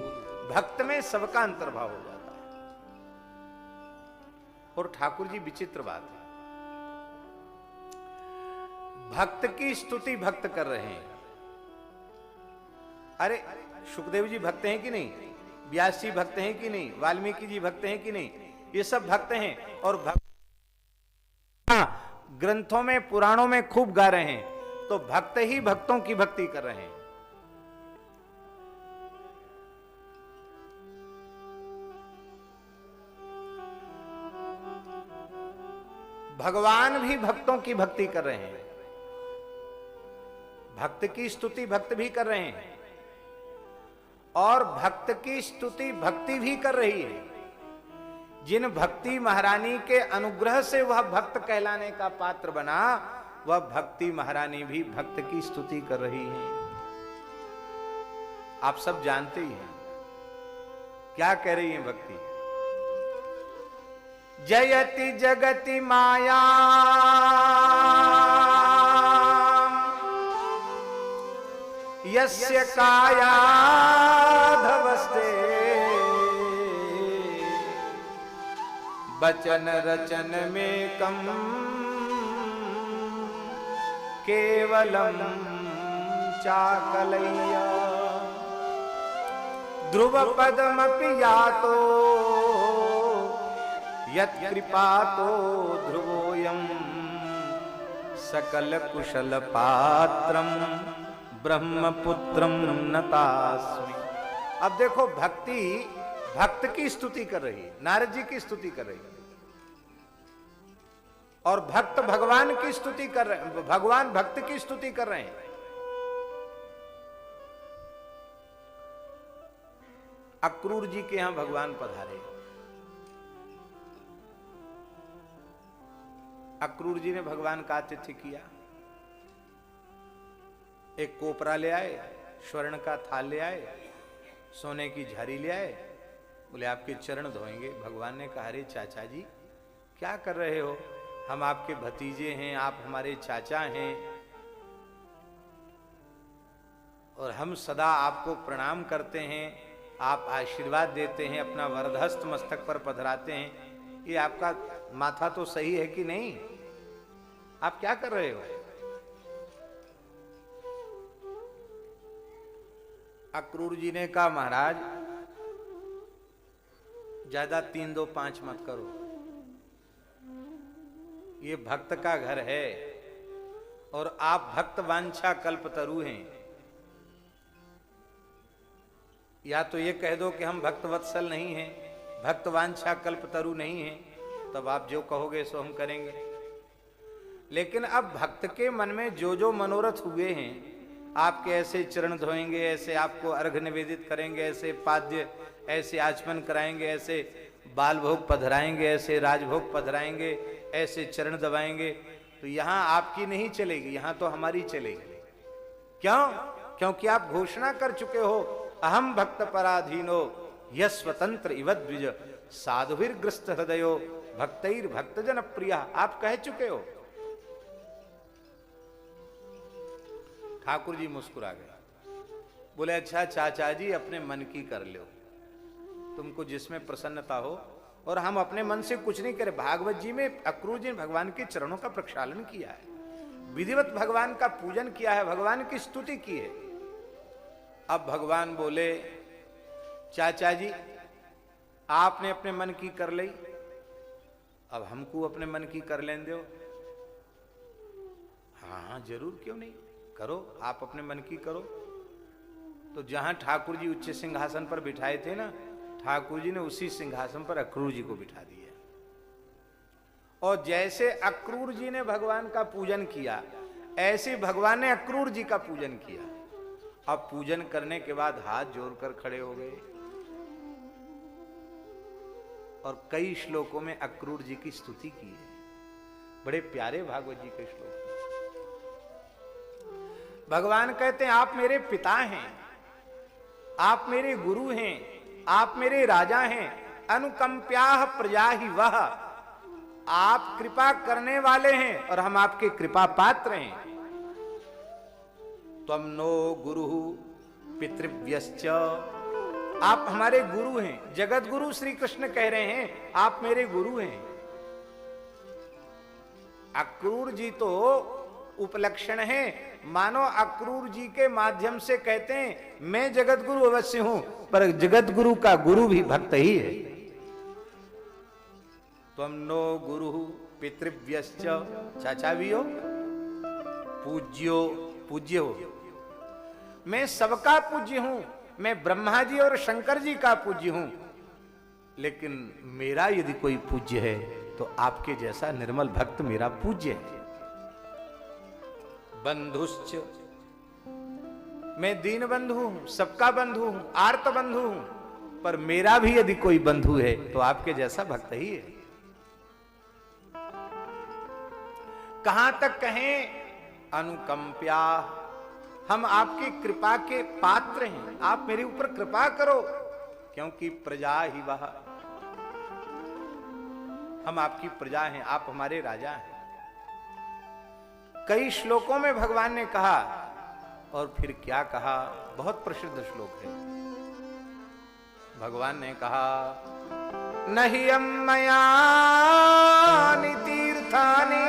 भक्त में सबका अंतर्भाव हो जाता है। और ठाकुर जी विचित्र बात है, भक्त की स्तुति भक्त कर रहे हैं। अरे सुखदेव जी भक्त हैं कि नहीं? व्यास जी भक्त हैं कि नहीं? वाल्मीकि जी भक्त हैं कि नहीं? ये सब भक्त हैं। और भक्त ग्रंथों में पुराणों में खूब गा रहे हैं, तो भक्त ही भक्तों की भक्ति कर रहे हैं। भगवान भी भक्तों की भक्ति कर रहे हैं, भक्त की स्तुति भक्त भी कर रहे हैं, और भक्त की स्तुति भक्ति भी कर रही है। जिन भक्ति महारानी के अनुग्रह से वह भक्त कहलाने का पात्र बना, वह भक्ति महारानी भी भक्त की स्तुति कर रही है। आप सब जानते ही हैं क्या कह रही है भक्ति। जयति जगति माया यस्य काया धवस्ते बचन रचन में कम केवलम चाकलैया ध्रुव पदमपि यातो यत् कृपातो ध्रुवोयम सकल कुशल पात्रम ब्रह्मपुत्रम नतास्मि। अब देखो भक्ति भक्त की स्तुति कर रही है, नारद जी की स्तुति कर रही है, और भक्त भगवान की स्तुति कर रहे हैं, भगवान भक्त की स्तुति कर रहे हैं। अक्रूर जी के यहां भगवान पधारे। अक्रूर जी ने भगवान का आतिथ्य किया। एक कोपरा ले आए, स्वर्ण का थाल ले आए, सोने की झारी ले आए, बोले आपके चरण धोएंगे। भगवान ने कहा, अरे चाचा जी क्या कर रहे हो, हम आपके भतीजे हैं, आप हमारे चाचा हैं, और हम सदा आपको प्रणाम करते हैं, आप आशीर्वाद देते हैं, अपना वरदहस्त मस्तक पर पधराते हैं, ये आपका माथा तो सही है कि नहीं? आप क्या कर रहे हो? अक्रूर जी ने कहा, महाराज ज्यादा 3 2 5 मत करो, ये भक्त का घर है और आप भक्त वांछा कल्पतरु हैं। या तो ये कह दो कि हम भक्त वत्सल नहीं हैं, भक्त वांछा कल्पतरु नहीं हैं, तब आप जो कहोगे सो हम करेंगे। लेकिन अब भक्त के मन में जो जो मनोरथ हुए हैं, आपके ऐसे चरण धोएंगे, ऐसे आपको अर्घ्य निवेदित करेंगे, ऐसे पाद्य, ऐसे आचमन कराएंगे, ऐसे बाल भोग पधराएंगे, ऐसे राजभोग पधराएंगे, ऐसे चरण दबाएंगे, तो यहां आपकी नहीं चलेगी, यहां तो हमारी चलेगी। क्यों? क्योंकि आप घोषणा कर चुके हो, अहम भक्त पराधीनो यस्वतंत्र इव द्विज साधुभिर्ग्रस्त हृदयो भक्तैर भक्त जन प्रिया। आप कह चुके हो। ठाकुर जी मुस्कुरा गए, बोले अच्छा चाचा जी अपने मन की कर लो, तुमको जिसमें प्रसन्नता हो, और हम अपने मन से कुछ नहीं करे। भागवत जी में अक्रूर जी ने भगवान के चरणों का प्रक्षालन किया है, विधिवत भगवान का पूजन किया है, भगवान की स्तुति की है। अब भगवान बोले, चाचा जी आपने अपने मन की कर ली, अब हमको अपने मन की कर लें दो। हाँ जरूर, क्यों नहीं, करो, आप अपने मन की करो। तो जहां ठाकुर जी उच्च सिंहासन पर बिठाए थे ना, ठाकुर जी ने उसी सिंहासन पर अक्रूर जी को बिठा दिया। और जैसे अक्रूर जी ने भगवान का पूजन किया, ऐसे भगवान ने अक्रूर जी का पूजन किया। अब पूजन करने के बाद हाथ जोड़कर खड़े हो गए, और कई श्लोकों में अक्रूर जी की स्तुति की है। बड़े प्यारे भागवत जी के श्लोक। भगवान कहते हैं आप मेरे पिता हैं, आप मेरे गुरु हैं, आप मेरे राजा हैं। अनुकंप्याः प्रजा ही वह, आप कृपा करने वाले हैं और हम आपके कृपा पात्र हैं। त्वं नो गुरु पितृव्यश्च, आप हमारे गुरु हैं। जगत गुरु श्री कृष्ण कह रहे हैं आप मेरे गुरु हैं। अक्रूर जी तो उपलक्षण है, मानो अक्रूर जी के माध्यम से कहते हैं मैं जगत गुरु अवश्य हूं, पर जगत गुरु का गुरु भी भक्त ही है। त्वं नो गुरु पितृव्यश्च, चाचा भी हो, पूज्यो, पूज्य हो। मैं सबका पूज्य हूं, मैं ब्रह्मा जी और शंकर जी का पूज्य हूं, लेकिन मेरा यदि कोई पूज्य है तो आपके जैसा निर्मल भक्त मेरा पूज्य है। बंधुश्च, मैं दीन बंधु हूं, सबका बंधु हूं, आर्त बंधु हूं, पर मेरा भी यदि कोई बंधु है तो आपके जैसा भक्त ही है। कहां तक कहें? अनुकंप्या, हम आपकी कृपा के पात्र हैं, आप मेरे ऊपर कृपा करो, क्योंकि प्रजा ही वह, हम आपकी प्रजा हैं, आप हमारे राजा हैं। कई श्लोकों में भगवान ने कहा, और फिर क्या कहा, बहुत प्रसिद्ध श्लोक है। भगवान ने कहा, नहियं मयानि तीर्थानि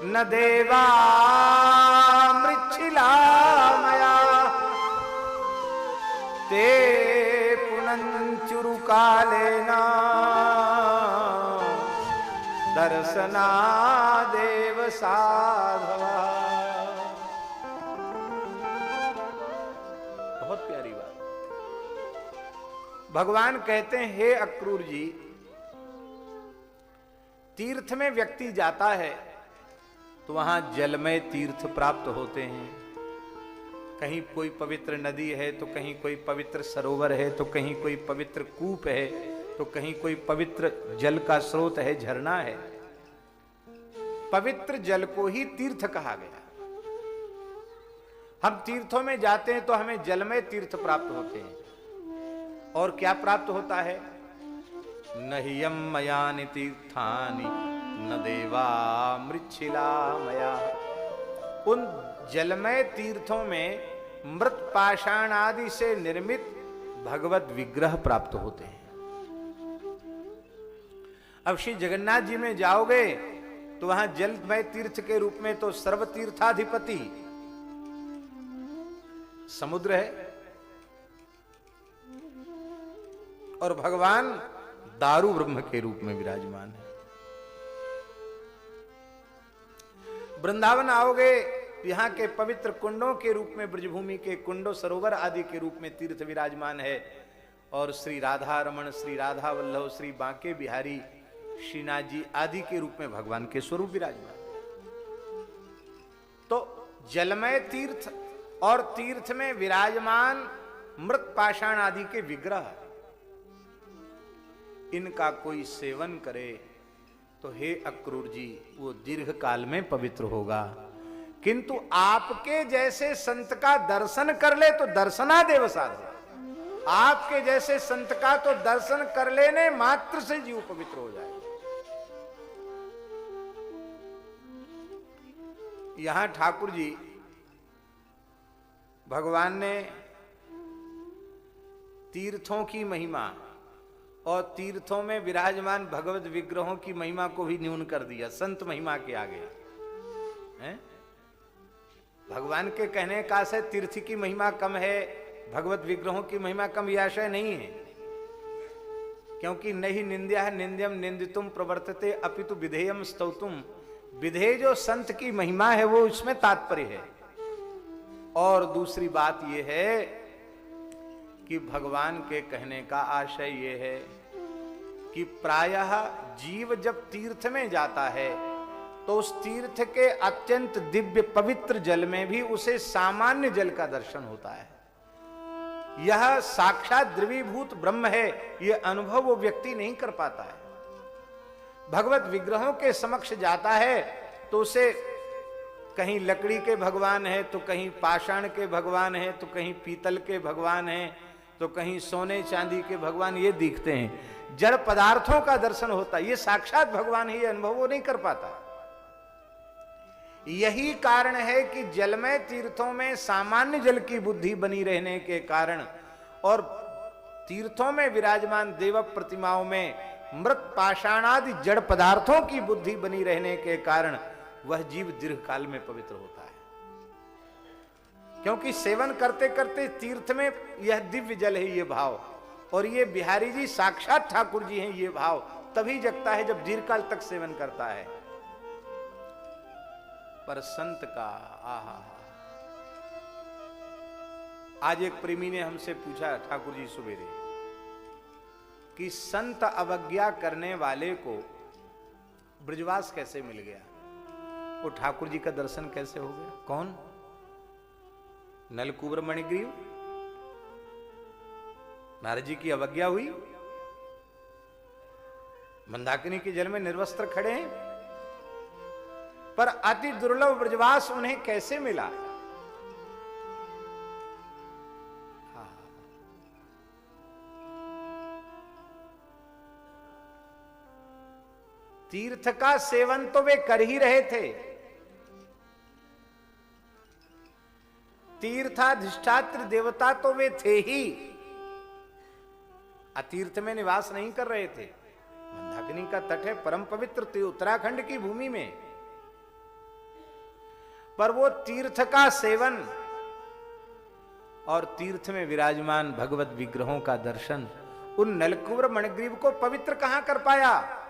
न देवा मृच्छिला मया ते पुनंचुरु कालेन दर्शनादेव साधवा। बहुत प्यारी बात। भगवान कहते हैं हे अक्रूर जी, तीर्थ में व्यक्ति जाता है तो वहां जलमय तीर्थ प्राप्त होते हैं। कहीं कोई पवित्र नदी है तो कहीं कोई पवित्र सरोवर है, तो कहीं कोई पवित्र कूप है, तो कहीं कोई पवित्र जल का स्रोत है, झरना है। पवित्र जल को ही तीर्थ कहा गया। हम तीर्थों में जाते हैं तो हमें जलमय तीर्थ प्राप्त होते हैं। और क्या प्राप्त होता है? नहियम मयानि तीर्थानि न देवा मृच्छिला मया। उन जलमय तीर्थों में मृत पाषाण आदि से निर्मित भगवत विग्रह प्राप्त होते हैं। अब श्री जगन्नाथ जी में जाओगे तो वहां जलमय तीर्थ के रूप में तो सर्वतीर्थाधिपति समुद्र है और भगवान दारू ब्रह्म के रूप में विराजमान है। वृंदावन आओगे, यहाँ के पवित्र कुंडों के रूप में ब्रजभूमि के कुंडों सरोवर आदि के रूप में तीर्थ विराजमान है और श्री राधा रमण, श्री राधा वल्लभ, श्री बांके बिहारी, श्रीनाथ जी आदि के रूप में भगवान के स्वरूप विराजमान। तो जलमय तीर्थ और तीर्थ में विराजमान मृत पाषाण आदि के विग्रह, इनका कोई सेवन करे तो हे अक्रूर जी वो दीर्घ काल में पवित्र होगा, किंतु आपके जैसे संत का दर्शन कर ले तो दर्शनादेव साधु। आपके जैसे संत का तो दर्शन कर लेने मात्र से जीव पवित्र हो जाए। यहां ठाकुर जी भगवान ने तीर्थों की महिमा और तीर्थों में विराजमान भगवत विग्रहों की महिमा को भी न्यून कर दिया संत महिमा के आगे हैं? भगवान के कहने का से तीर्थ की महिमा कम है, भगवत विग्रहों की महिमा कम, यह आशय नहीं है। क्योंकि नहीं निंद्या निंद्यम निंदितुम प्रवर्तते अपितु विधेयम स्तौतुम। विधेय जो संत की महिमा है वो इसमें तात्पर्य है। और दूसरी बात यह है कि भगवान के कहने का आशय यह है कि प्रायः जीव जब तीर्थ में जाता है तो उस तीर्थ के अत्यंत दिव्य पवित्र जल में भी उसे सामान्य जल का दर्शन होता है। यह साक्षात द्रवीभूत ब्रह्म है, यह अनुभव वो व्यक्ति नहीं कर पाता है। भगवत विग्रहों के समक्ष जाता है तो उसे कहीं लकड़ी के भगवान है, तो कहीं पाषाण के भगवान है, तो कहीं पीतल के भगवान है, तो कहीं सोने चांदी के भगवान ये दिखते हैं। जड़ पदार्थों का दर्शन होता है, ये साक्षात भगवान है, ये अनुभव वो नहीं कर पाता। यही कारण है कि जलमय तीर्थों में सामान्य जल की बुद्धि बनी रहने के कारण और तीर्थों में विराजमान देव प्रतिमाओं में मृत पाषाणादि जड़ पदार्थों की बुद्धि बनी रहने के कारण वह जीव दीर्घ काल में पवित्र होता है। क्योंकि सेवन करते करते तीर्थ में यह दिव्य जल है, ये भाव, और ये बिहारी जी साक्षात ठाकुर जी हैं, ये भाव तभी जगता है जब दीर्घ काल तक सेवन करता है। पर संत का आहा। आज एक प्रेमी ने हमसे पूछा ठाकुर जी सुबेरे कि संत अवज्ञा करने वाले को ब्रजवास कैसे मिल गया, वो ठाकुर जी का दर्शन कैसे हो गया? कौन? नलकूबर मणिग्रीव, नारद जी की अवज्ञा हुई, मंदाकिनी के जल में निर्वस्त्र खड़े हैं, पर अति दुर्लभ ब्रजवास उन्हें कैसे मिला? तीर्थ का सेवन तो वे कर ही रहे थे, तीर्थाधिष्ठात्र देवता तो वे थे ही, अतीर्थ में निवास नहीं कर रहे थे। मंदाकिनी का तट है परम पवित्र उत्तराखंड की भूमि में, पर वो तीर्थ का सेवन और तीर्थ में विराजमान भगवत विग्रहों का दर्शन उन नलकूबर मणिग्रीव को पवित्र कहां कर पाया?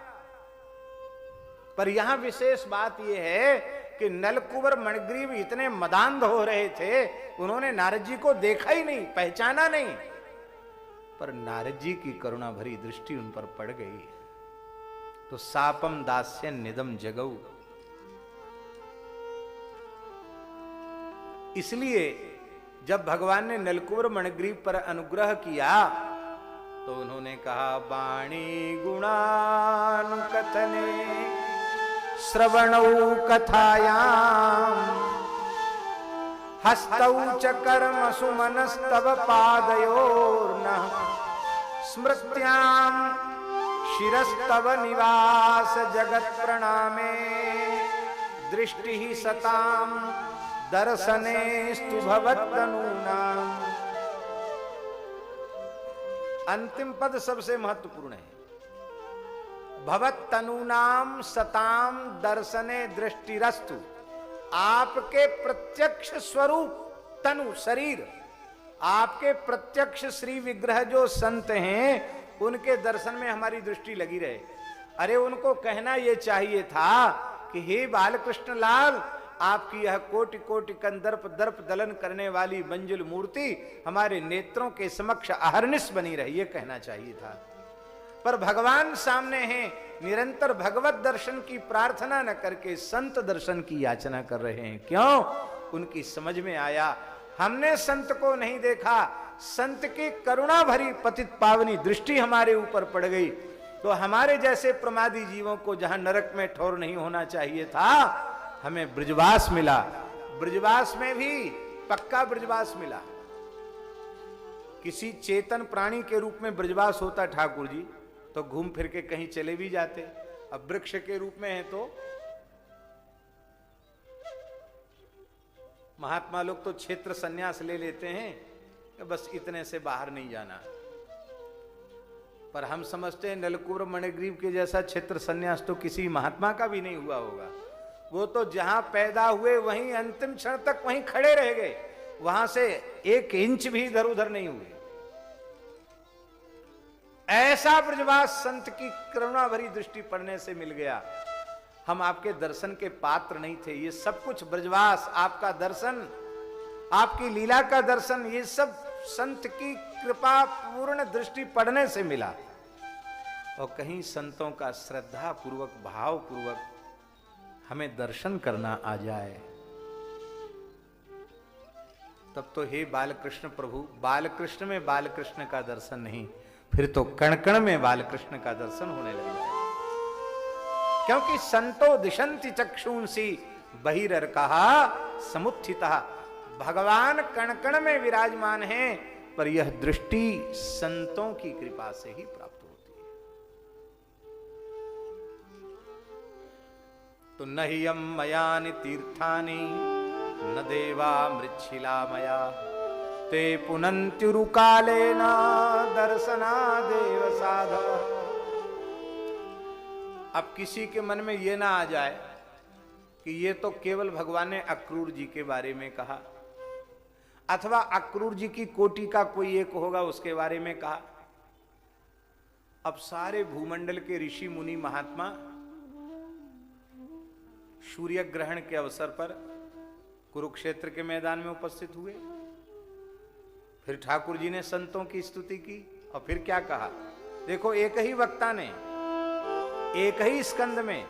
पर यहां विशेष बात यह है कि नलकूबर मणिग्रीव इतने मदांध हो रहे थे, उन्होंने नारद जी को देखा ही नहीं, पहचाना नहीं, पर नारद जी की करुणा भरी दृष्टि उन पर पड़ गई। तो सापम दास्य निदम जगऊ, इसलिए जब भगवान ने नलकूबर मणिग्रीव पर अनुग्रह किया तो उन्होंने कहा वाणी गुणानुकथने श्रवणौ कथायाम हस्तौ च कर्मसु मनस्तव पादयोर्नः स्मृत्याम शिरस्तव निवास जगत प्रणामे दृष्टि ही सताम दर्शनेस्तु भवत्तनूनाम। अंतिम पद सबसे महत्वपूर्ण है। भवत्तनूनाम सताम दर्शने दृष्टिरस्तु। आपके प्रत्यक्ष स्वरूप तनु शरीर, आपके प्रत्यक्ष श्री विग्रह जो संत हैं उनके दर्शन में हमारी दृष्टि लगी रहे। अरे उनको कहना यह चाहिए था कि हे बालकृष्ण लाल, आपकी यह कोटि कोटि कंदर्प दर्प दलन करने वाली मंजुल मूर्ति हमारे नेत्रों के समक्ष अहर्निश बनी रही, ये कहना चाहिए था। पर भगवान सामने हैं, निरंतर भगवत दर्शन की प्रार्थना न करके संत दर्शन की याचना कर रहे हैं। क्यों? उनकी समझ में आया हमने संत को नहीं देखा, संत की करुणा भरी पतित पावनी दृष्टि हमारे ऊपर पड़ गई, तो हमारे जैसे प्रमादी जीवों को जहां नरक में ठौर नहीं होना चाहिए था, हमें ब्रजवास मिला। ब्रजवास में भी पक्का ब्रजवास मिला। किसी चेतन प्राणी के रूप में ब्रजवास होता ठाकुर जी तो घूम फिर के कहीं चले भी जाते। अब वृक्ष के रूप में है तो महात्मा लोग तो क्षेत्र संन्यास ले लेते हैं कि बस इतने से बाहर नहीं जाना, पर हम समझते हैं नलकुबर मणिग्रीव के जैसा क्षेत्र संन्यास तो किसी महात्मा का भी नहीं हुआ होगा। वो तो जहां पैदा हुए वहीं अंतिम क्षण तक वहीं खड़े रह गए, वहां से 1 इंच भी इधर उधर नहीं हुए। ऐसा ब्रजवास संत की करुणा भरी दृष्टि पड़ने से मिल गया। हम आपके दर्शन के पात्र नहीं थे, ये सब कुछ ब्रजवास, आपका दर्शन, आपकी लीला का दर्शन, ये सब संत की कृपा पूर्ण दृष्टि पड़ने से मिला। और कहीं संतों का श्रद्धा पूर्वक भाव पूर्वक हमें दर्शन करना आ जाए, तब तो हे बालकृष्ण प्रभु, बालकृष्ण में बालकृष्ण का दर्शन नहीं, फिर तो कण कण में बालकृष्ण का दर्शन होने लगा। क्योंकि संतो दिशंति चक्षुंसी बहिरर कहा समुत्थिता। भगवान कण कण में विराजमान है, पर यह दृष्टि संतों की कृपा से ही प्राप्त होती है। तो नहियम मयानि तीर्थानि न देवा मृच्छिला मया ते पुनन्त्युरुकालेन दर्शना देव साधव। अब किसी के मन में यह ना आ जाए कि ये तो केवल भगवान ने अक्रूर जी के बारे में कहा, अथवा अक्रूर जी की कोटि का कोई एक होगा उसके बारे में कहा। अब सारे भूमंडल के ऋषि मुनि महात्मा सूर्य ग्रहण के अवसर पर कुरुक्षेत्र के मैदान में उपस्थित हुए। फिर ठाकुर जी ने संतों की स्तुति की और फिर क्या कहा? देखो, एक ही वक्ता ने एक ही स्कंद में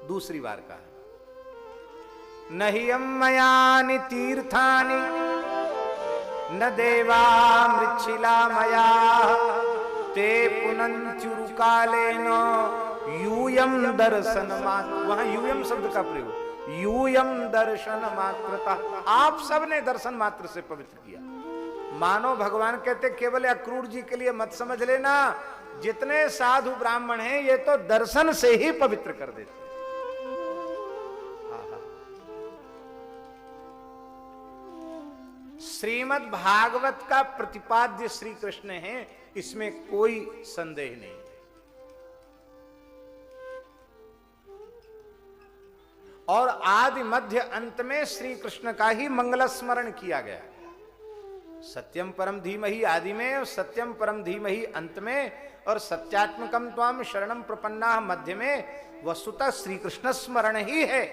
दूसरी बार कहा, नहियम मयानि तीर्थानि न देवा मृच्छिला मया ते पुनन्त्युरुकालेन यूयम दर्शन मात्र। वहां यूयम शब्द का प्रयोग, यूयम दर्शन मात्रता। आप सब ने दर्शन मात्र से पवित्र किया। मानो भगवान कहते केवल अक्रूर जी के लिए मत समझ लेना, जितने साधु ब्राह्मण हैं ये तो दर्शन से ही पवित्र कर देते। श्रीमद् भागवत का प्रतिपाद्य श्री कृष्ण है, इसमें कोई संदेह नहीं। और आदि मध्य अंत में श्री कृष्ण का ही मंगल स्मरण किया गया। सत्यम परम धीमहि आदि में, और सत्यम परम धीमहि अंत में, और सत्यात्मकम त्वाम शरणम प्रपन्ना मध्य में वस्तुतः श्री कृष्ण स्मरण ही है।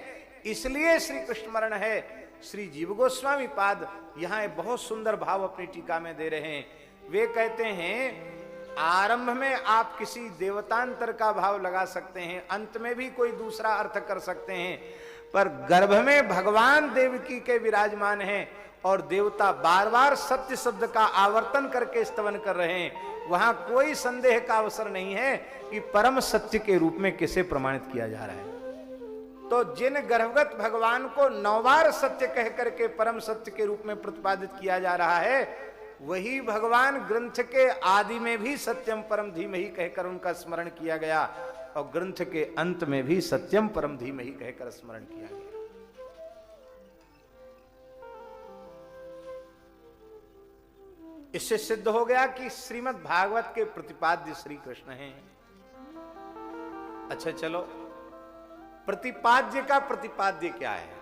इसलिए श्री कृष्ण स्मरण है। श्री जीव गोस्वामी पाद यहां एक बहुत सुंदर भाव अपनी टीका में दे रहे हैं। वे कहते हैं आरंभ में आप किसी देवतांतर का भाव लगा सकते हैं, अंत में भी कोई दूसरा अर्थ कर सकते हैं, पर गर्भ में भगवान देवकी के विराजमान हैं और देवता बार बार सत्य शब्द का आवर्तन करके स्तवन कर रहे हैं। वहां कोई संदेह का अवसर नहीं है कि परम सत्य के रूप में किसे प्रमाणित किया जा रहा है। तो जिन गर्भगत भगवान को 9 बार सत्य कह करके परम सत्य के रूप में प्रतिपादित किया जा रहा है, वही भगवान ग्रंथ के आदि में भी सत्यम परम धीमहि कहकर उनका स्मरण किया गया और ग्रंथ के अंत में भी सत्यम परम धीमहि कहकर स्मरण किया गया। इससे सिद्ध हो गया कि श्रीमद् भागवत के प्रतिपाद्य श्री कृष्ण हैं। अच्छा चलो, प्रतिपाद्य का प्रतिपाद्य क्या है?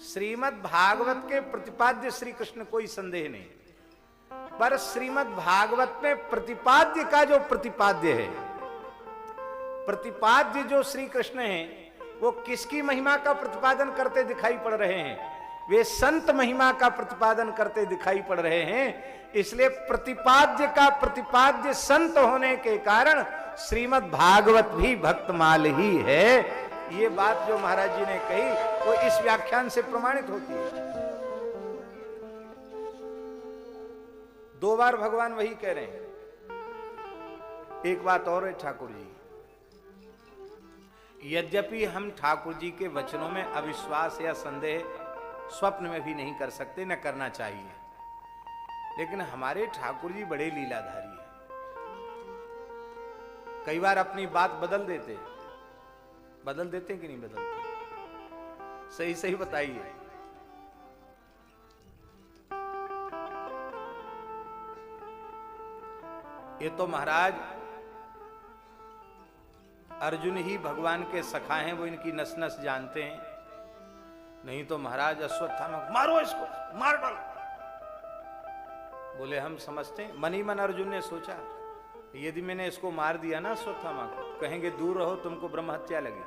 श्रीमद् भागवत के प्रतिपाद्य श्री कृष्ण, कोई संदेह नहीं, पर श्रीमद् भागवत में प्रतिपाद्य का जो प्रतिपाद्य है, प्रतिपाद्य जो श्री कृष्ण है, वो किसकी महिमा का प्रतिपादन करते दिखाई पड़ रहे हैं? वे संत महिमा का प्रतिपादन करते दिखाई पड़ रहे हैं। इसलिए प्रतिपाद्य का प्रतिपाद्य संत होने के कारण श्रीमद् भागवत भी भक्तमाल ही है। ये बात जो महाराज जी ने कही वो इस व्याख्यान से प्रमाणित होती है। 2 बार भगवान वही कह रहे हैं। एक बात और है ठाकुर जी, यद्यपि हम ठाकुर जी के वचनों में अविश्वास या संदेह स्वप्न में भी नहीं कर सकते, न करना चाहिए, लेकिन हमारे ठाकुर जी बड़े लीलाधारी हैं। कई बार अपनी बात बदल देते कि नहीं बदलते? सही सही बताइए। ये तो महाराज अर्जुन ही भगवान के सखा हैं, वो इनकी नस नस जानते हैं। नहीं तो महाराज अश्वत्थामा, मारो इसको, मार डालो। बोले हम समझते हैं। मन ही मन अर्जुन ने सोचा, यदि मैंने इसको मार दिया ना अश्वत्थामा को, कहेंगे दूर रहो, तुमको ब्रह्म हत्या लगी।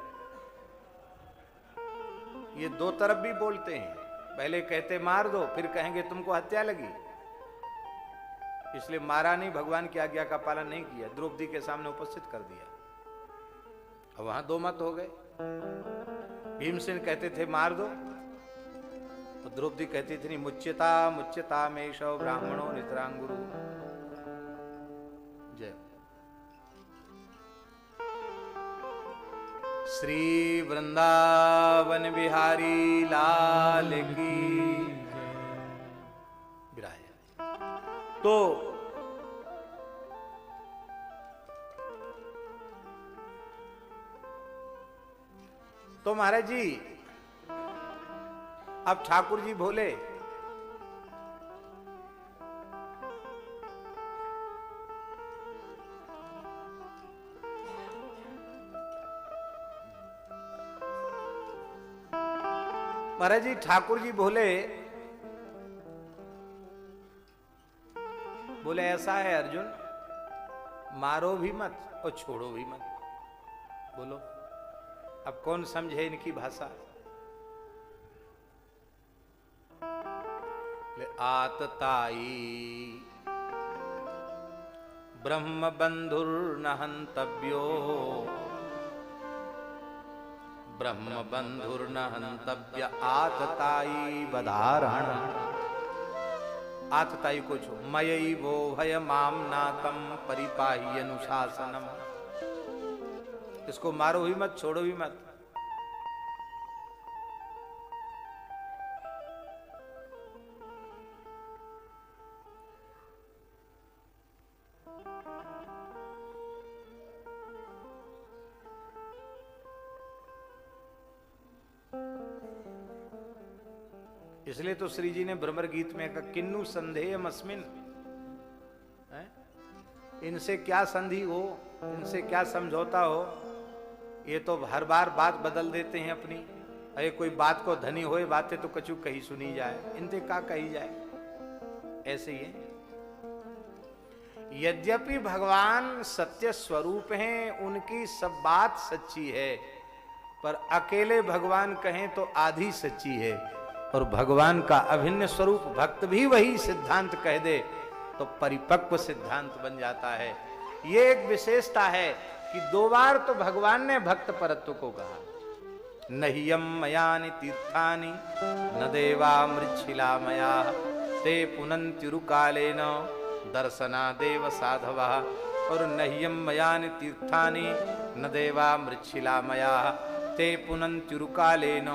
ये 2 तरफ भी बोलते हैं, पहले कहते मार दो, फिर कहेंगे तुमको हत्या लगी। इसलिए मारा नहीं, भगवान की आज्ञा का पालन नहीं किया, द्रौपदी के सामने उपस्थित कर दिया। अब वहां 2 मत हो गए। भीमसेन कहते थे मार दो, तो द्रौपदी कहती थी मुच्यता मुच्यता मेषो ब्राह्मणो नितरांगुरु। जय श्री वृंदावन बिहारी लाल की विराज। तो महाराज जी, अब ठाकुर जी बोले महाराज जी, ठाकुर जी बोले ऐसा है अर्जुन, मारो भी मत और छोड़ो भी मत। बोलो अब कौन समझे इनकी भाषा? आतताई ब्रह्म बंधुर्न हंतव्यो, ब्रह्म बंधुर्न हंतव्य आतताई बधारण। आतताई को छो, मयि वो भय माम नातम परिपाही अनुशासनम। इसको मारो भी मत, छोड़ो भी मत। इसलिए तो श्री जी ने भ्रमर गीत में कहा किन्नु संदेह मस्मिन, इनसे क्या संधि हो, इनसे क्या समझौता हो। ये तो हर बार बात बदल देते हैं अपनी। अरे कोई बात को धनी होए, बातें तो कछु कही सुनी जाए, इनसे क्या कही जाए। ऐसे ही है। यद्यपि भगवान सत्य स्वरूप हैं, उनकी सब बात सच्ची है, पर अकेले भगवान कहें तो आधी सच्ची है, और भगवान का अभिन्न स्वरूप भक्त भी वही सिद्धांत कह दे तो परिपक्व सिद्धांत बन जाता है। ये एक विशेषता है कि 2 बार तो भगवान ने भक्त परत्व को कहा। नह्यम मयानि तीर्थानि न देवा मृच्छिला मया, ते पुनन्त्युरुकालेन दर्शना देव साधवा। और नह्यम मयानि तीर्थानि न देवा मृच्छिला मया, ते पुनन्त्युरुकालेन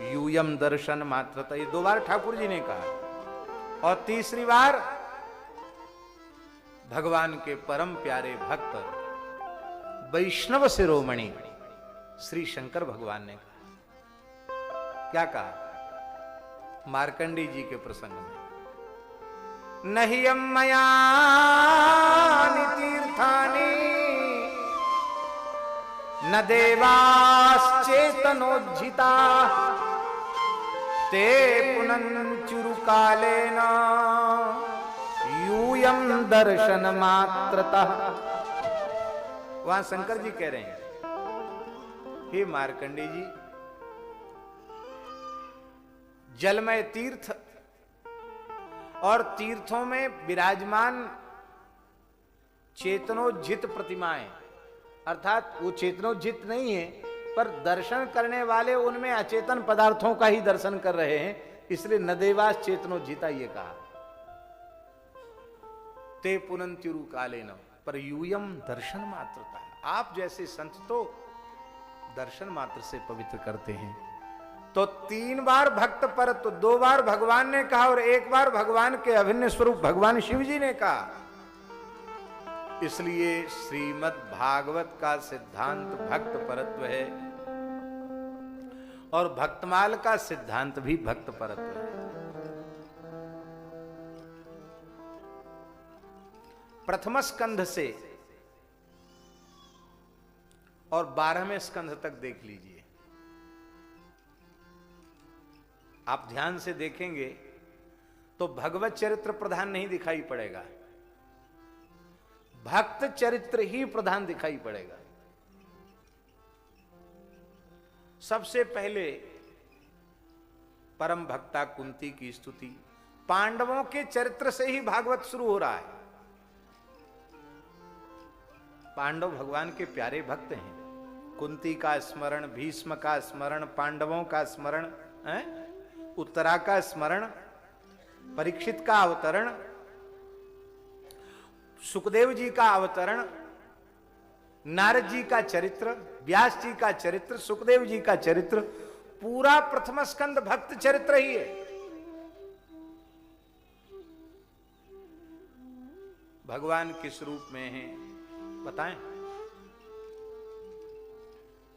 यूयम दर्शन मात्रतः। ये 2 बार ठाकुर जी ने कहा। और तीसरी बार भगवान के परम प्यारे भक्त वैष्णव शिरोमणि श्री शंकर भगवान ने कहा। क्या कहा? मार्कंडी जी के प्रसंग में, नहियं मयानि तीर्थानि न देवाश्चेतनोज्झिता ते पुनञ्चुरुकालेन यूयं दर्शन मात्रतः। वहां शंकर जी कह रहे हैं, हे मार्कंडी जी, जलमय तीर्थ और तीर्थों में विराजमान चेतनोज्झित प्रतिमाएं, अर्थात वो चेतनोज्झित नहीं है पर दर्शन करने वाले उनमें अचेतन पदार्थों का ही दर्शन कर रहे हैं, इसलिए न देवास चेतनोज्झिता ये कहा। ते पुनंतिरु कालेन पर यूयम दर्शन मात्रता। आप जैसे संत तो दर्शन मात्र से पवित्र करते हैं। तो 3 बार भक्त पर, तो 2 बार भगवान ने कहा और 1 बार भगवान के अभिन्न स्वरूप भगवान शिव जी ने कहा। इसलिए श्रीमद् भागवत का सिद्धांत भक्त परत्व है और भक्तमाल का सिद्धांत भी भक्त परत्व है। प्रथम स्कंध से और 12वें स्कंध तक देख लीजिए। आप ध्यान से देखेंगे तो भगवत चरित्र प्रधान नहीं दिखाई पड़ेगा, भक्त चरित्र ही प्रधान दिखाई पड़ेगा। सबसे पहले परम भक्ता कुंती की स्तुति, पांडवों के चरित्र से ही भागवत शुरू हो रहा है। पांडव भगवान के प्यारे भक्त हैं। कुंती का स्मरण, भीष्म का स्मरण, पांडवों का स्मरण, उत्तरा का स्मरण, परीक्षित का अवतरण, सुखदेव जी का अवतरण, नारद जी का चरित्र, व्यास जी का चरित्र, सुखदेव जी का चरित्र, पूरा प्रथम स्कंद भक्त चरित्र ही है। भगवान किस रूप में है बताएं?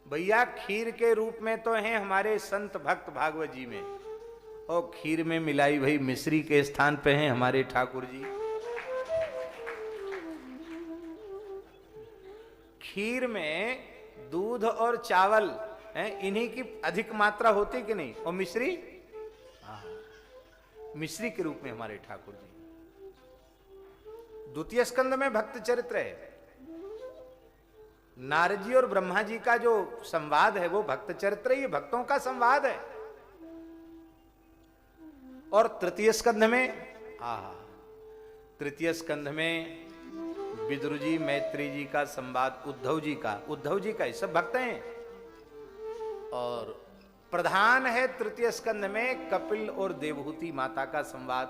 भैया खीर के रूप में तो हैं हमारे संत भक्त भागवत जी में, और खीर में मिलाई भाई मिश्री के स्थान पे हैं हमारे ठाकुर जी। खीर में दूध और चावल हैं, इन्हीं की अधिक मात्रा होती कि नहीं, और मिश्री, मिश्री के रूप में हमारे ठाकुर जी। द्वितीय स्कंद में भक्त चरित्र है। नारद जी और ब्रह्मा जी का जो संवाद है वो भक्त चरित्र ही, भक्तों का संवाद है। और तृतीय स्कंध में, तृतीय स्कंध में विदुर जी मैत्री जी का संवाद, उद्धव जी का, ये सब भक्त हैं। और प्रधान है तृतीय स्कंध में कपिल और देवहूति माता का संवाद,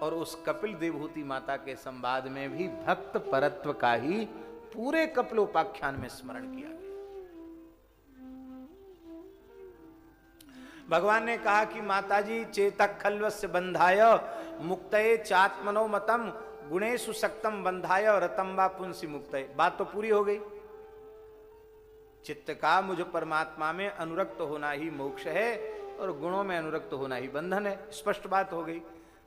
और उस कपिल देवहूति माता के संवाद में भी भक्त परत्व का ही पूरे कपिलोपाख्यान में स्मरण किया गया। भगवान ने कहा कि माताजी चेतक खल्वस्य बंधाय मुक्तये चात्मनो मतम गुणेषु सक्तम बंधाय रतम वा पुंसी मुक्तये। बात तो पूरी हो गई। चित्त का मुझ परमात्मा में अनुरक्त होना ही मोक्ष है और गुणों में अनुरक्त होना ही बंधन है। स्पष्ट बात हो गई।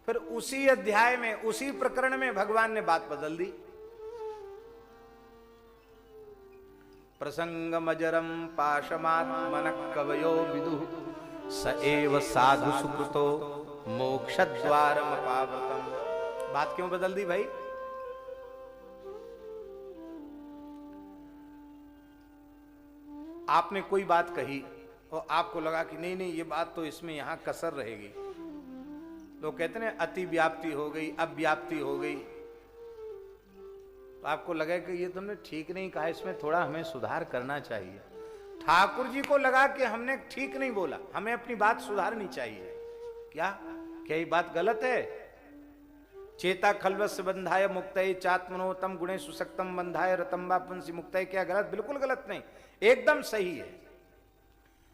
फिर उसी अध्याय में, उसी प्रकरण में भगवान ने बात बदल दी। प्रसंगमजरम पाशमात्मनः कवयो विदुः स एव साधु सुकृतो मोक्षद्वारम अपावृतम। बात क्यों बदल दी भाई? आपने कोई बात कही और आपको लगा कि नहीं नहीं ये बात तो इसमें यहां कसर रहेगी। लोग कहते हैं अति व्याप्ति हो गई, अव्याप्ति हो गई, तो आपको लगा कि ये तुमने ठीक नहीं कहा, इसमें थोड़ा हमें सुधार करना चाहिए। ठाकुर जी को लगा कि हमने ठीक नहीं बोला, हमें अपनी बात सुधारनी चाहिए। क्या ये बात गलत है? चेता खल्वस्य बंधाय मुक्तये चात्मनोतम गुणे सुसक्तम बंधाय रतम वा पुंसी मुक्तये। क्या गलत? बिल्कुल गलत नहीं, एकदम सही है।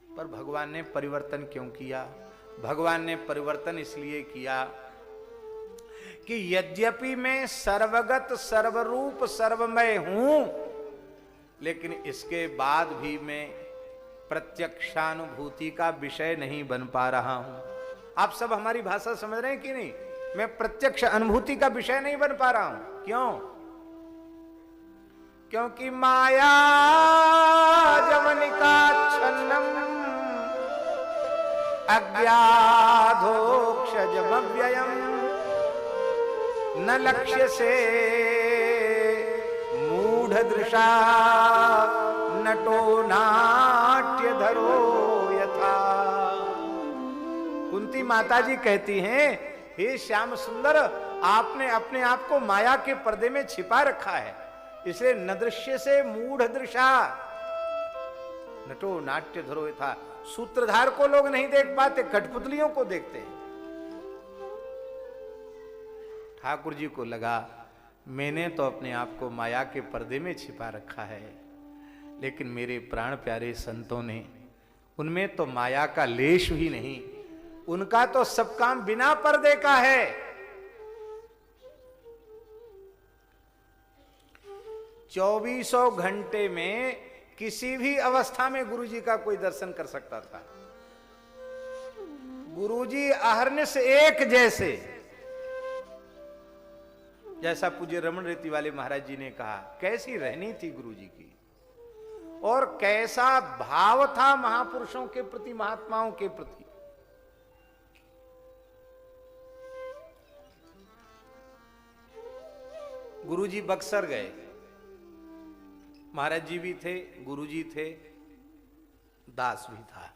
पर भगवान ने परिवर्तन क्यों किया? भगवान ने परिवर्तन इसलिए किया कि यद्यपि मैं सर्वगत सर्वरूप सर्वमय हूं, लेकिन इसके बाद भी मैं प्रत्यक्षानुभूति का विषय नहीं बन पा रहा हूं। आप सब हमारी भाषा समझ रहे हैं कि नहीं? मैं प्रत्यक्ष अनुभूति का विषय नहीं बन पा रहा हूं। क्यों? क्योंकि माया जवनिका छन्नम अज्ञाधोक्षजमव्ययम् न लक्ष्य से मूढ़ दृशा नटो नाट्य धरो यथा। कुंती माता जी कहती हैं, हे श्याम सुंदर, आपने अपने आप को माया के पर्दे में छिपा रखा है, इसलिए न दृश्य से मूढ़ दृशा नटो नाट्य धरो यथा। सूत्रधार को लोग नहीं देख पाते, कठपुतलियों को देखते हैं। ठाकुर जी को लगा मैंने तो अपने आप को माया के पर्दे में छिपा रखा है, लेकिन मेरे प्राण प्यारे संतों ने, उनमें तो माया का लेश ही नहीं, उनका तो सब काम बिना पर्दे का है। 2400 घंटे में किसी भी अवस्था में गुरुजी का कोई दर्शन कर सकता था। गुरुजी अहर्निश एक जैसे, जैसा पूज्य रमन रेती वाले महाराज जी ने कहा, कैसी रहनी थी गुरुजी की, और कैसा भाव था महापुरुषों के प्रति, महात्माओं के प्रति। गुरुजी बक्सर गए, महाराज जी भी थे, गुरुजी थे, दास भी था।